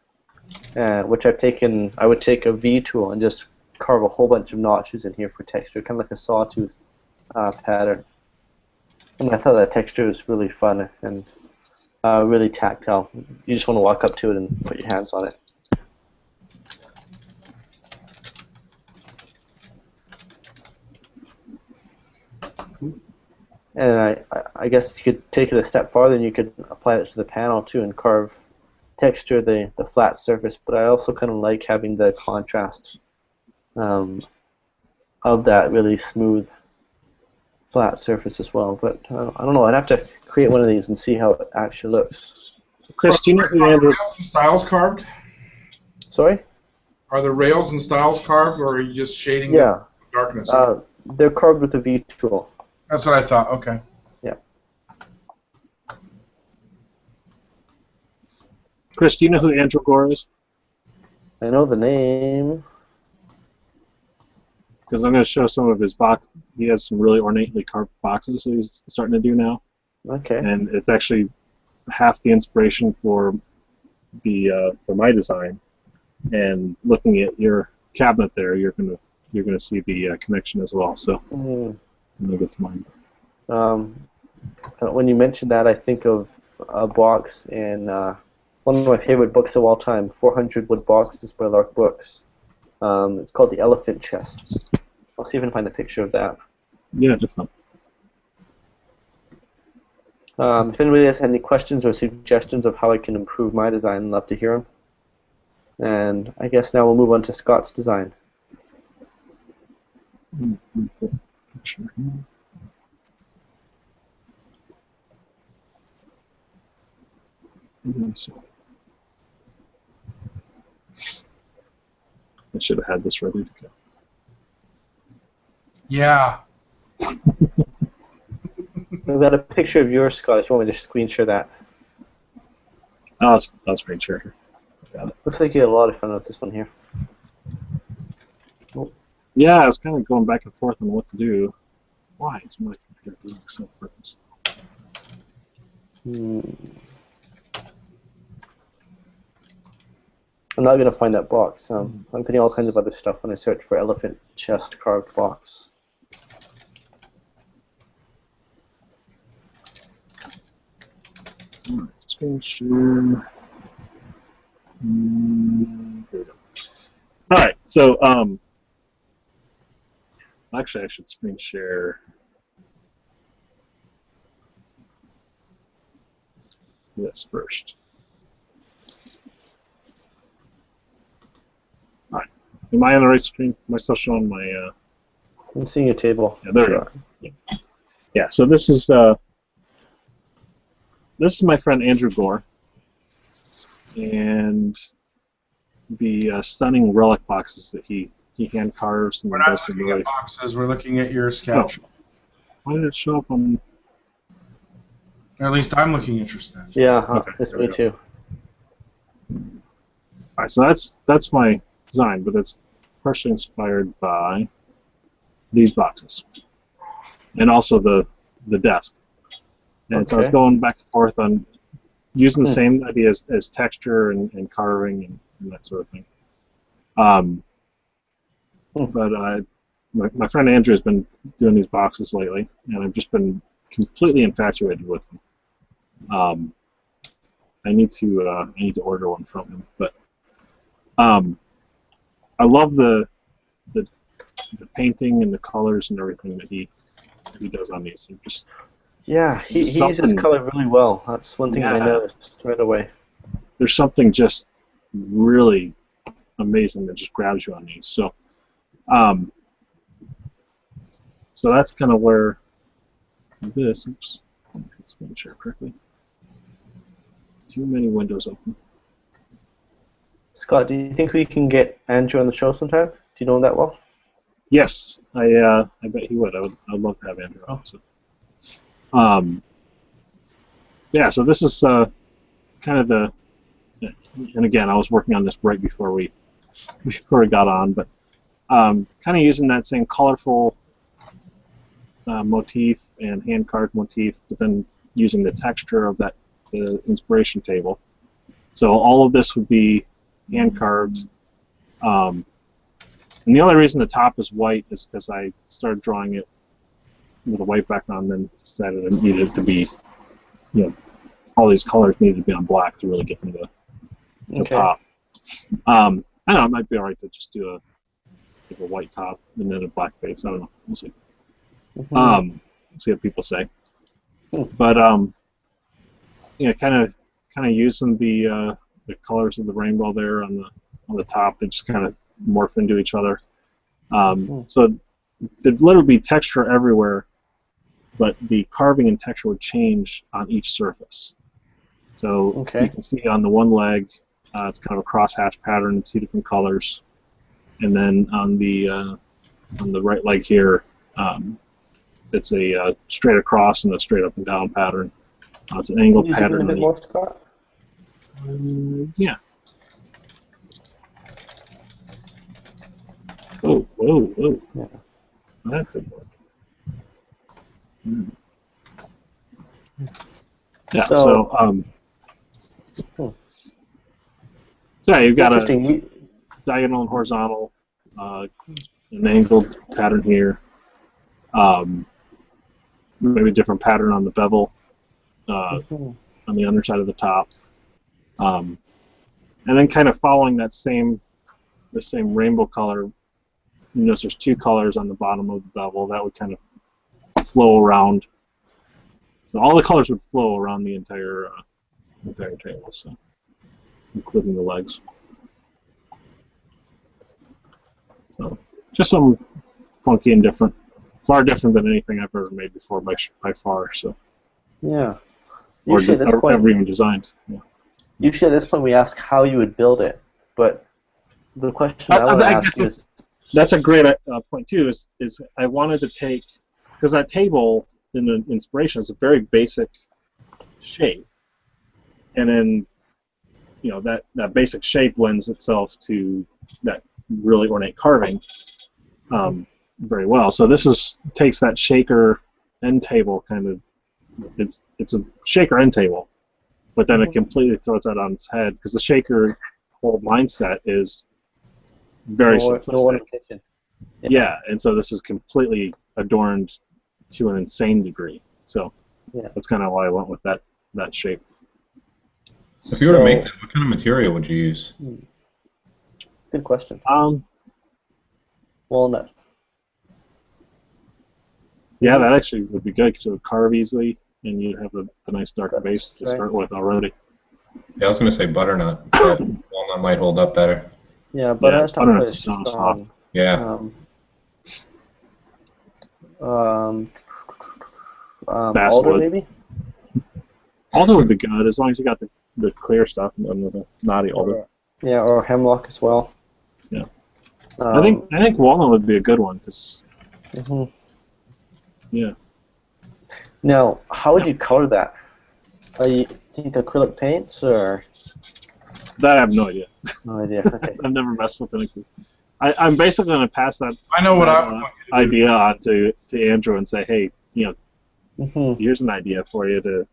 which I've taken. I would take a V tool and just carve a whole bunch of notches in here for texture, kind of like a sawtooth pattern. And I thought that texture was really fun and really tactile. You just want to walk up to it and put your hands on it. And I guess you could take it a step farther and you could apply it to the panel too and carve texture the flat surface, but I also kind of like having the contrast of that really smooth flat surface as well. But I don't know, I'd have to create one of these and see how it actually looks. Chris, do you know who Are the Andrew... rails and stiles carved? Sorry? Are the rails and stiles carved, or are you just shading Yeah. the darkness? They're carved with the V tool. That's what I thought. Okay. Yeah. Chris, do you know who Andrew Gore is? I know the name. Because I'm going to show some of his box. He has some really ornately carved boxes that he's starting to do now. Okay. And it's actually half the inspiration for the for my design. And looking at your cabinet there, you're gonna see the connection as well. So I'm gonna get to mine. When you mentioned that, I think of a box in one of my favorite books of all time, 400 Wood Boxes by Lark Books. It's called The Elephant Chest. I'll see if I can find a picture of that. Yeah, definitely. If anybody has any questions or suggestions of how I can improve my design, I'd love to hear them. And I guess now we'll move on to Scott's design. Picture here. I should have had this ready to go. Yeah. I've got a picture of yours, Scott, if you want me to screen share that. I'll screen share here. Got it. Looks like you had a lot of fun with this one here. Yeah, I was kind of going back and forth on what to do. Why is my computer doing so purpose? I'm not going to find that box. I'm getting all kinds of other stuff when I search for elephant chest carved box. Alright, screen share. Here we go. Alright, so actually I should screen share this first. Alright. Am I on the right screen? Am I still showing my I'm seeing a table. yeah, there we go. Yeah, so this is my friend Andrew Gore, and the stunning relic boxes that he hand carves and We're not does some looking really. at boxes. We're looking at your sketch. Why did it show up on? Or at least I'm looking at your sketch. Yeah, Okay, that's there we me go. too. All right, so that's my design, but it's partially inspired by these boxes, and also the desk. And so I was Okay. going back and forth on using the same idea as texture and carving and that sort of thing. But my friend Andrew has been doing these boxes lately, and I've just been completely infatuated with them. I need to order one from him, but I love the painting and the colors and everything that he does on these. Just Yeah, he uses something- color really well. That's one thing I Yeah. noticed right away. there's something just really amazing that just grabs you on these. So, so that's kind of where this. Oops, let's make sure correctly. Too many windows open. Scott, do you think we can get Andrew on the show sometime? Do you know him that well? Yes, I bet he would. I'd love to have Andrew on. So, yeah. So this is kind of the, and again, I was working on this right before we got on, but kind of using that same colorful motif and hand carved motif, but then using the texture of that inspiration table. So all of this would be hand carved. And the only reason the top is white is because I started drawing it with a white background, and then decided I needed it to be, all these colors needed to be on black to really get them to pop. I don't know, it might be alright to just do a white top and then a black base. I don't know. We'll see. See what people say. But kind of using the colors of the rainbow there on the top. They just kind of morph into each other. So there'd literally be texture everywhere, but the carving and texture would change on each surface. So you can see on the one leg, it's kind of a crosshatch pattern, 2 different colors, and then on the right leg here, it's a straight across and a straight up and down pattern. It's an angled pattern. Can you do a bit more, Scott? Yeah. Whoa. Yeah. That didn't work. Yeah, so you've got a diagonal and horizontal, an angled pattern here, maybe a different pattern on the bevel, on the underside of the top, and then kind of following the same rainbow color. You notice there's 2 colors on the bottom of the bevel that would kind of flow around. So all the colors would flow around the entire table, so including the legs. So just some funky and different, far different than anything I've ever made before by far. So yeah, or ever even designed. Yeah. Usually at this point we ask how you would build it, but the question I want to ask is. That's a great point too. Is I wanted to take, because that table in the inspiration is a very basic shape, and then that basic shape lends itself to that really ornate carving very well. So this takes that shaker end table kind of. It's a shaker end table, but then it completely throws that on its head, because the shaker whole mindset is very simplistic. Yeah, and so this is completely adorned to an insane degree. So that's kind of why I went with that shape. If you were to make that, what kind of material would you use? Good question. Walnut. Yeah, that actually would be good, because it would carve easily, and you'd have the nice dark base to start with already. Yeah, I was going to say butternut. But walnut might hold up better. Yeah, butternut's not quite so strong. soft. Yeah. Alder maybe? Alder would be good, as long as you got the clear stuff and the knotty alder. Yeah, or hemlock as well. Yeah. I think walnut would be a good one, because yeah. Now, how would you color that? You think acrylic paints or? That I have no idea. No idea. Okay. I've never messed with anything. I'm basically going to pass that. I know what idea on to Andrew and say, hey, here's an idea for you to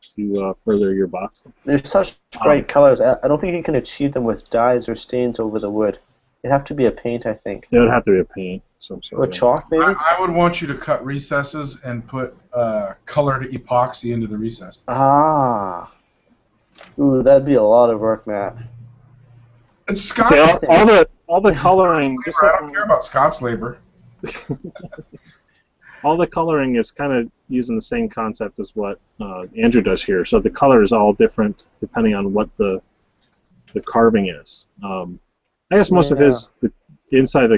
further your box. There's such bright colors. I don't think you can achieve them with dyes or stains over the wood. It'd have to be a paint, I think. It would have to be a paint, some sort. Or chalk, maybe. I would want you to cut recesses and put colored epoxy into the recesses. Ah. Ooh, that'd be a lot of work, Matt. It's Scott's all the coloring. I don't care about Scott's labor. All the coloring is kind of using the same concept as what Andrew does here. So the color is all different depending on what the carving is. I guess most of his inside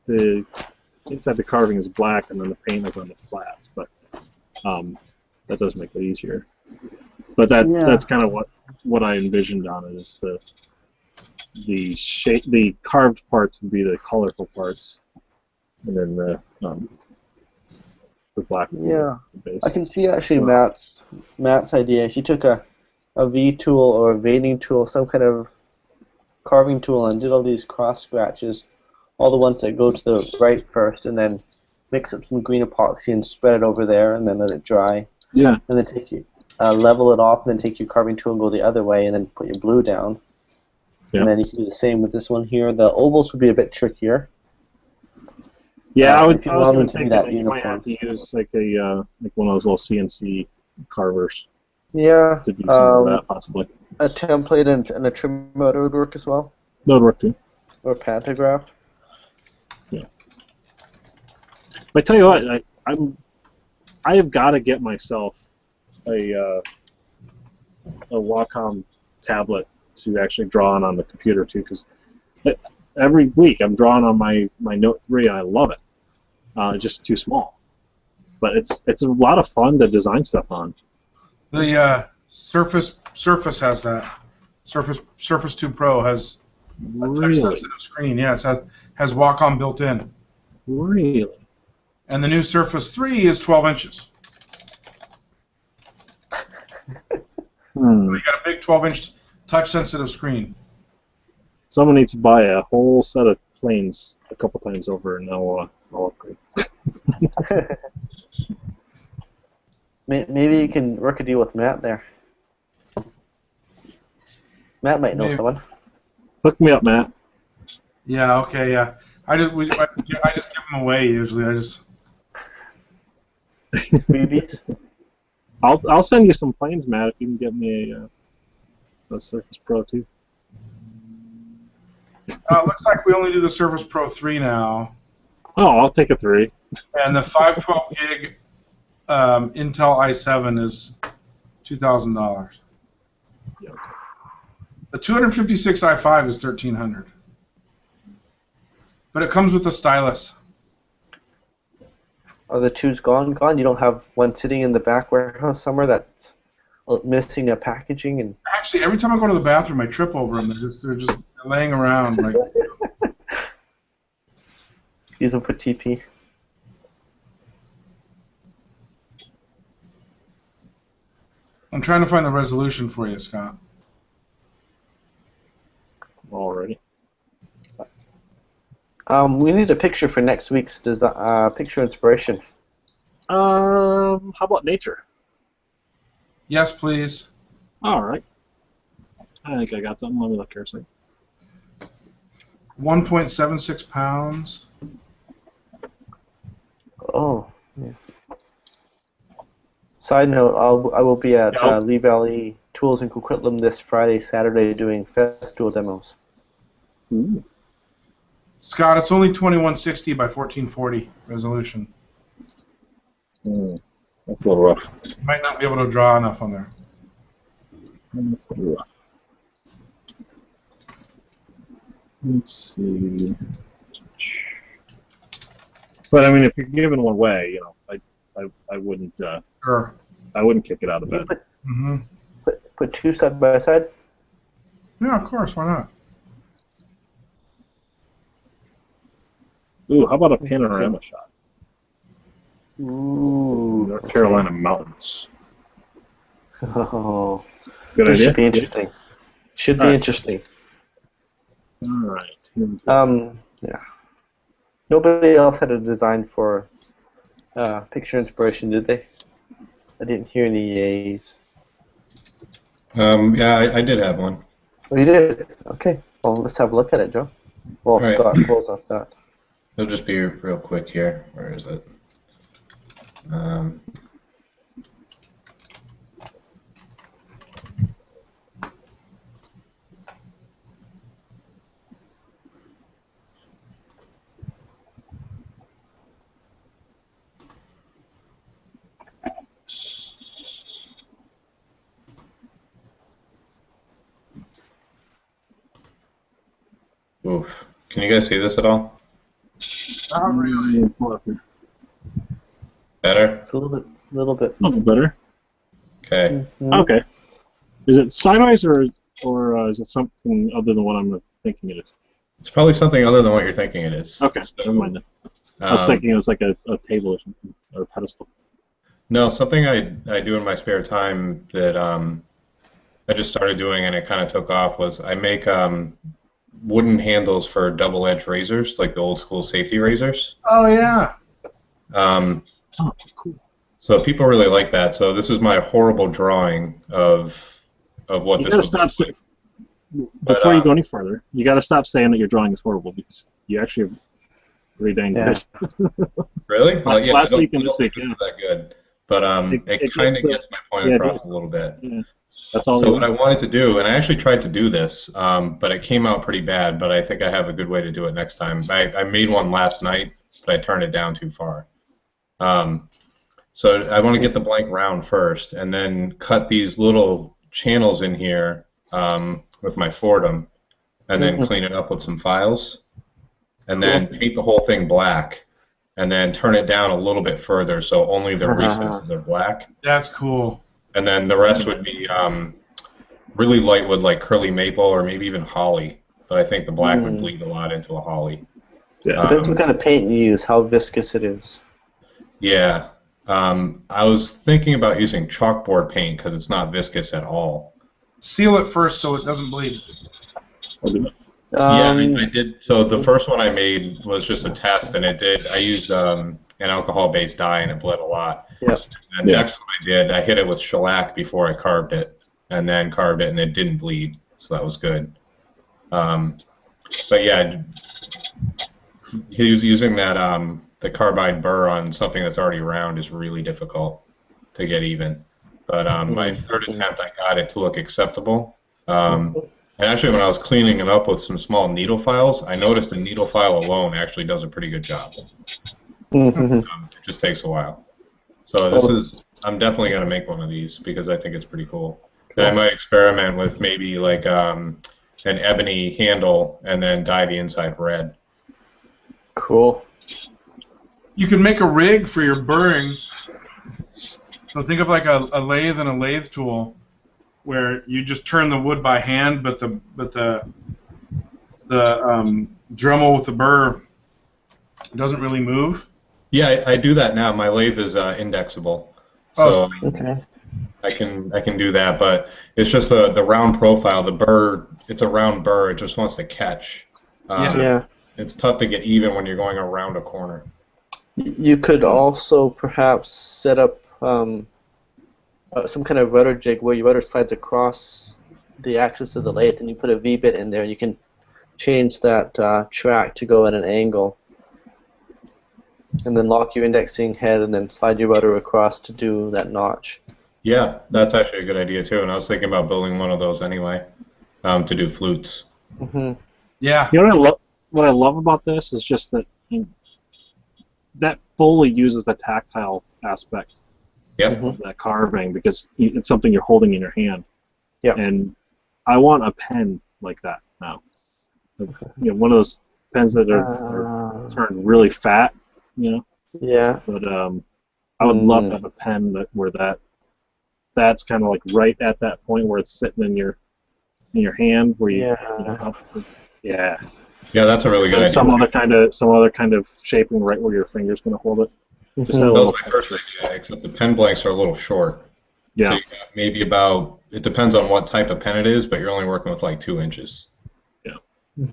the carving is black, and then the paint is on the flats. But that does make it easier. But that's kind of what I envisioned on it, is the shape, the carved parts would be the colorful parts, and then the black. Yeah, the base. I can see actually Matt's idea. He took a V tool or a veining tool, some kind of carving tool, and did all these cross scratches, all the ones that go to the right first, and then mix up some green epoxy and spread it over there, and then let it dry. Yeah. And then level it off, and then take your carving tool and go the other way, and then put your blue down. Yeah. And then you can do the same with this one here. The ovals would be a bit trickier. Yeah, I if you was want going them to to be think that that you might uniform. have to use like one of those little CNC carvers Yeah. to do some of that, possibly. A template and a trim motor would work as well. That would work too. Or pantograph. Yeah. But I tell you what, I have got to get myself a Wacom tablet to actually draw on the computer too, because every week I'm drawing on my Note 3 and I love it. It's just too small, but it's a lot of fun to design stuff on. The Surface has that. Surface 2 Pro has a touch-sensitive screen. Yeah, it has Wacom built in. Really? And the new Surface 3 is 12 inches. You got a big 12-inch touch-sensitive screen. Someone needs to buy a whole set of planes a couple times over, and I'll upgrade. Maybe you can work a deal with Matt there. Matt might know someone. Hook me up, Matt. Yeah. Okay. Yeah. I just give them away usually. Freebies. I'll send you some planes, Matt, if you can get me a Surface Pro 2. Looks like we only do the Surface Pro 3 now. Oh, I'll take a 3. And the 512 gig Intel i7 is $2,000. Yeah. The 256 i5 is $1,300. But it comes with a stylus. Are the twos gone? You don't have one sitting in the back warehouse somewhere that's missing a packaging and. Actually, every time I go to the bathroom, I trip over them. They're just laying around. Like. Use them for TP. I'm trying to find the resolution for you, Scott. Already. We need a picture for next week's picture inspiration. How about nature? Yes, please. All right. I think I got something. Let me look here a second. 1.76 pounds. Oh. Yeah. Side note: I will be at Lee Valley Tools in Coquitlam this Friday, Saturday, doing festival demos. Ooh. Scott, it's only 2160 by 1440 resolution. That's a little rough. You might not be able to draw enough on there. That's a little rough. Let's see. But I mean, if you're giving one away, you know, I wouldn't. Sure. I wouldn't kick it out of bed. Put two side by side. Yeah, of course. Why not? Ooh, how about a panorama shot? Ooh. North Carolina mountains. Oh. Good This idea. should be interesting. Should be interesting. All right. Here we go. Yeah. Nobody else had a design for picture inspiration, did they? I didn't hear any yays. Yeah, I did have one. Oh, you did? Okay. Well, let's have a look at it, Joe. Well, right. Scott pulls off that. It'll just be real quick here. Where is it? Oof. Can you guys see this at all? Not really. Better? It's a little bit. A little better. Okay. Okay. Is it sideways or is it something other than what I'm thinking it is? It's probably something other than what you're thinking it is. Okay, So, never mind then. I was thinking it was like a table or something, or a pedestal. No, something I do in my spare time that I just started doing and it kind of took off was I make wooden handles for double-edged razors, like the old school safety razors. Oh, yeah. Oh, cool. So people really like that. So this is my horrible drawing of what You this gotta would stop. look like. before But, you go any further, you got to stop saying that your drawing is horrible because you actually are pretty dang Yeah. good. really? Well, yeah, Last I week don't, and I this don't think week, this yeah. is that good. But it It kind gets of the gets my point yeah, across a little bit. yeah. That's all. So You what I want. wanted to do, and I actually tried to do this, but it came out pretty bad. But I think I have a good way to do it next time. I made one last night, but I turned it down too far. So I want to get the blank round first, and then cut these little channels in here with my Fordham, and then clean it up with some files, and then paint the whole thing black, and then turn it down a little bit further so only the recesses are black, That's cool. and then the rest would be really light wood like curly maple or maybe even holly, but I think the black would bleed a lot into a holly. Yeah. Depends what kind of paint you use, how viscous it is. Yeah. I was thinking about using chalkboard paint because it's not viscous at all. Seal it first so it doesn't bleed. Yeah, I did. So the first one I made was just a test, and it did. I used an alcohol-based dye, and it bled a lot. Yep. And the next one I did, I hit it with shellac before I carved it, and then carved it, and it didn't bleed, so that was good. But yeah, he was using that the carbide burr on something that's already round is really difficult to get even. But my third attempt, I got it to look acceptable. And actually, when I was cleaning it up with some small needle files, I noticed a needle file alone actually does a pretty good job. It just takes a while. So this is, I'm definitely going to make one of these because I think it's pretty cool. And I might experiment with maybe like an ebony handle and then dye the inside red. Cool. You can make a rig for your burring. So think of like a lathe and a lathe tool, where you just turn the wood by hand, but the Dremel with the burr doesn't really move. Yeah, I do that now. My lathe is indexable, Oh, so Okay. I can do that. But it's just the round profile. The burr, it's a round burr. It just wants to catch. Yeah. It's tough to get even when you're going around a corner. You could also perhaps set up some kind of rudder jig where your rudder slides across the axis of the lathe, and you put a V-bit in there, and you can change that track to go at an angle, and then lock your indexing head, and then slide your rudder across to do that notch. Yeah, that's actually a good idea too. And I was thinking about building one of those anyway, to do flutes. Yeah. You know what I love about this is just that that fully uses the tactile aspect of that carving because it's something you're holding in your hand. Yeah. And I want a pen like that now. You know, one of those pens that are turned really fat. You know. Yeah. But I would love to have a pen where that's kind of like right at that point where it's sitting in your hand where you. Yeah. Yeah, that's a really good idea. Some other kind of shaping right where your finger's going to hold it. Just that That little was my first idea, except the pen blanks are a little short. Yeah. So you got maybe about, it depends on what type of pen it is, but you're only working with like 2 inches. Yeah.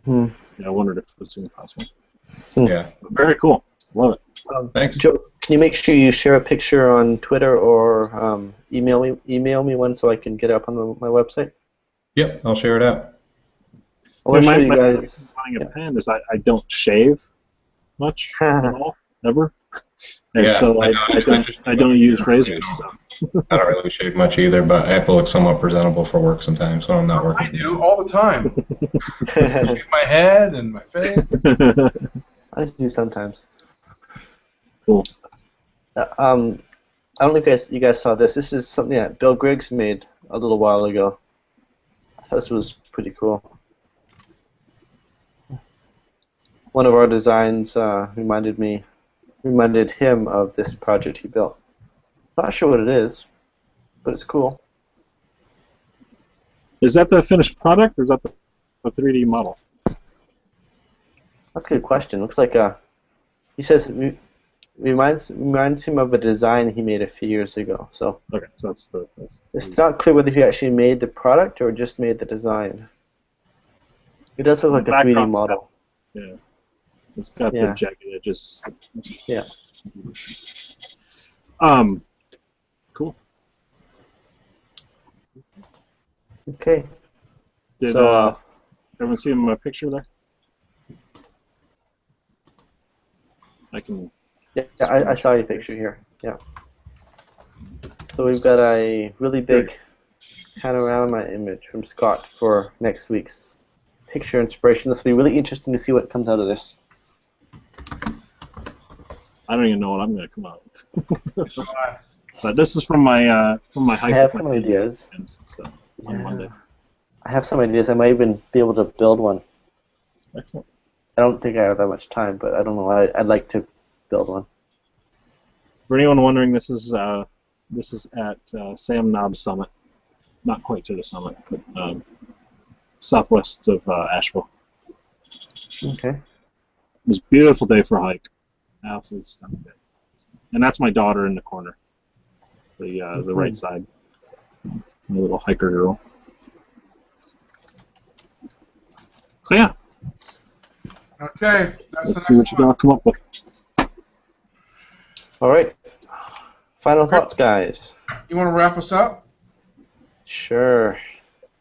Yeah, I wondered if it was even possible. Yeah. Very cool. Love it. Thanks. Joe, can you make sure you share a picture on Twitter or email me one so I can get it up on my website? Yep, I'll share it out. I want to show you my guys. buying a pen is I don't shave much at all, ever. And Yeah, so I don't use razors. So. I don't really shave much either, but I have to look somewhat presentable for work sometimes when I'm not working. I do all the time. Shave my head and my face. I do sometimes. Cool. I don't know if you guys saw this. This is something that Bill Griggs made a little while ago. I thought this was pretty cool. One of our designs reminded him of this project he built. Not sure what it is, but it's cool. Is that the finished product, or is that the 3D model? That's a good question. Looks like he says it reminds him of a design he made a few years ago. So Okay, so that's it's not clear whether he actually made the product or just made the design. It does look like a 3D model. Yeah. It's got the jagged edges. Yeah. Cool. Okay. Did So, everyone see my picture there? I can. yeah, I saw your picture here. Yeah. So we've got a really big panorama image from Scott for next week's picture inspiration. This will be really interesting to see what comes out of this. I don't even know what I'm going to come out with. But this is from my hike. I have with some my family ideas. weekend, so, on Monday. I have some ideas. I might even be able to build one. Excellent. I don't think I have that much time, but I don't know. I'd like to build one. For anyone wondering, this is at Sam Knob Summit. Not quite to the summit, but southwest of Asheville. Okay. It was a beautiful day for a hike. Absolutely stunning day. And that's my daughter in the corner, the right side, my little hiker girl. So yeah, Okay, that's let's the see what next you one. all come up with. All right. Final thoughts, guys. You want to wrap us up? Sure.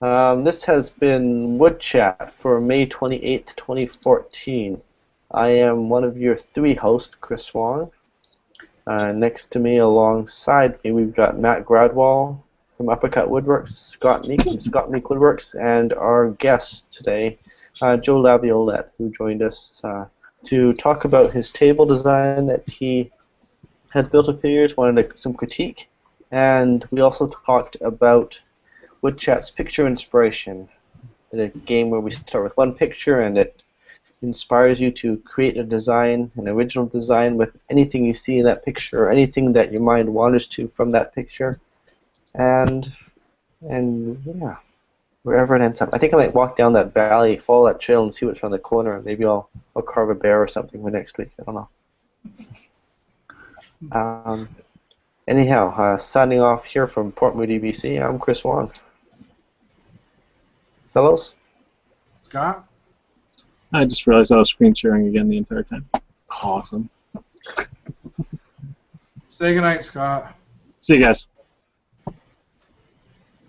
This has been Woodchat for May 28th, 2014. I am one of your three hosts, Chris Wong. Next to me, alongside me, we've got Matt Gradwall from Uppercut Woodworks, Scott Meek from Scott Meek Woodworks, and our guest today, Joe Laviolette, who joined us to talk about his table design that he had built a few years, wanted some critique, and we also talked about Woodchat's picture inspiration, a game where we start with one picture and it inspires you to create a design, an original design with anything you see in that picture or anything that your mind wanders to from that picture, and yeah, wherever it ends up. I think I might walk down that valley, follow that trail, and see what's around the corner, and maybe I'll carve a bear or something for next week. I don't know. Anyhow, signing off here from Port Moody, BC, I'm Chris Wong. Fellows? Scott? I just realized I was screen sharing again the entire time. Awesome. Say goodnight, Scott. See you guys.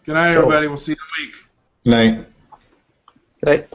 Good night, Joe. everybody. We'll see you in a week. Night. Good night.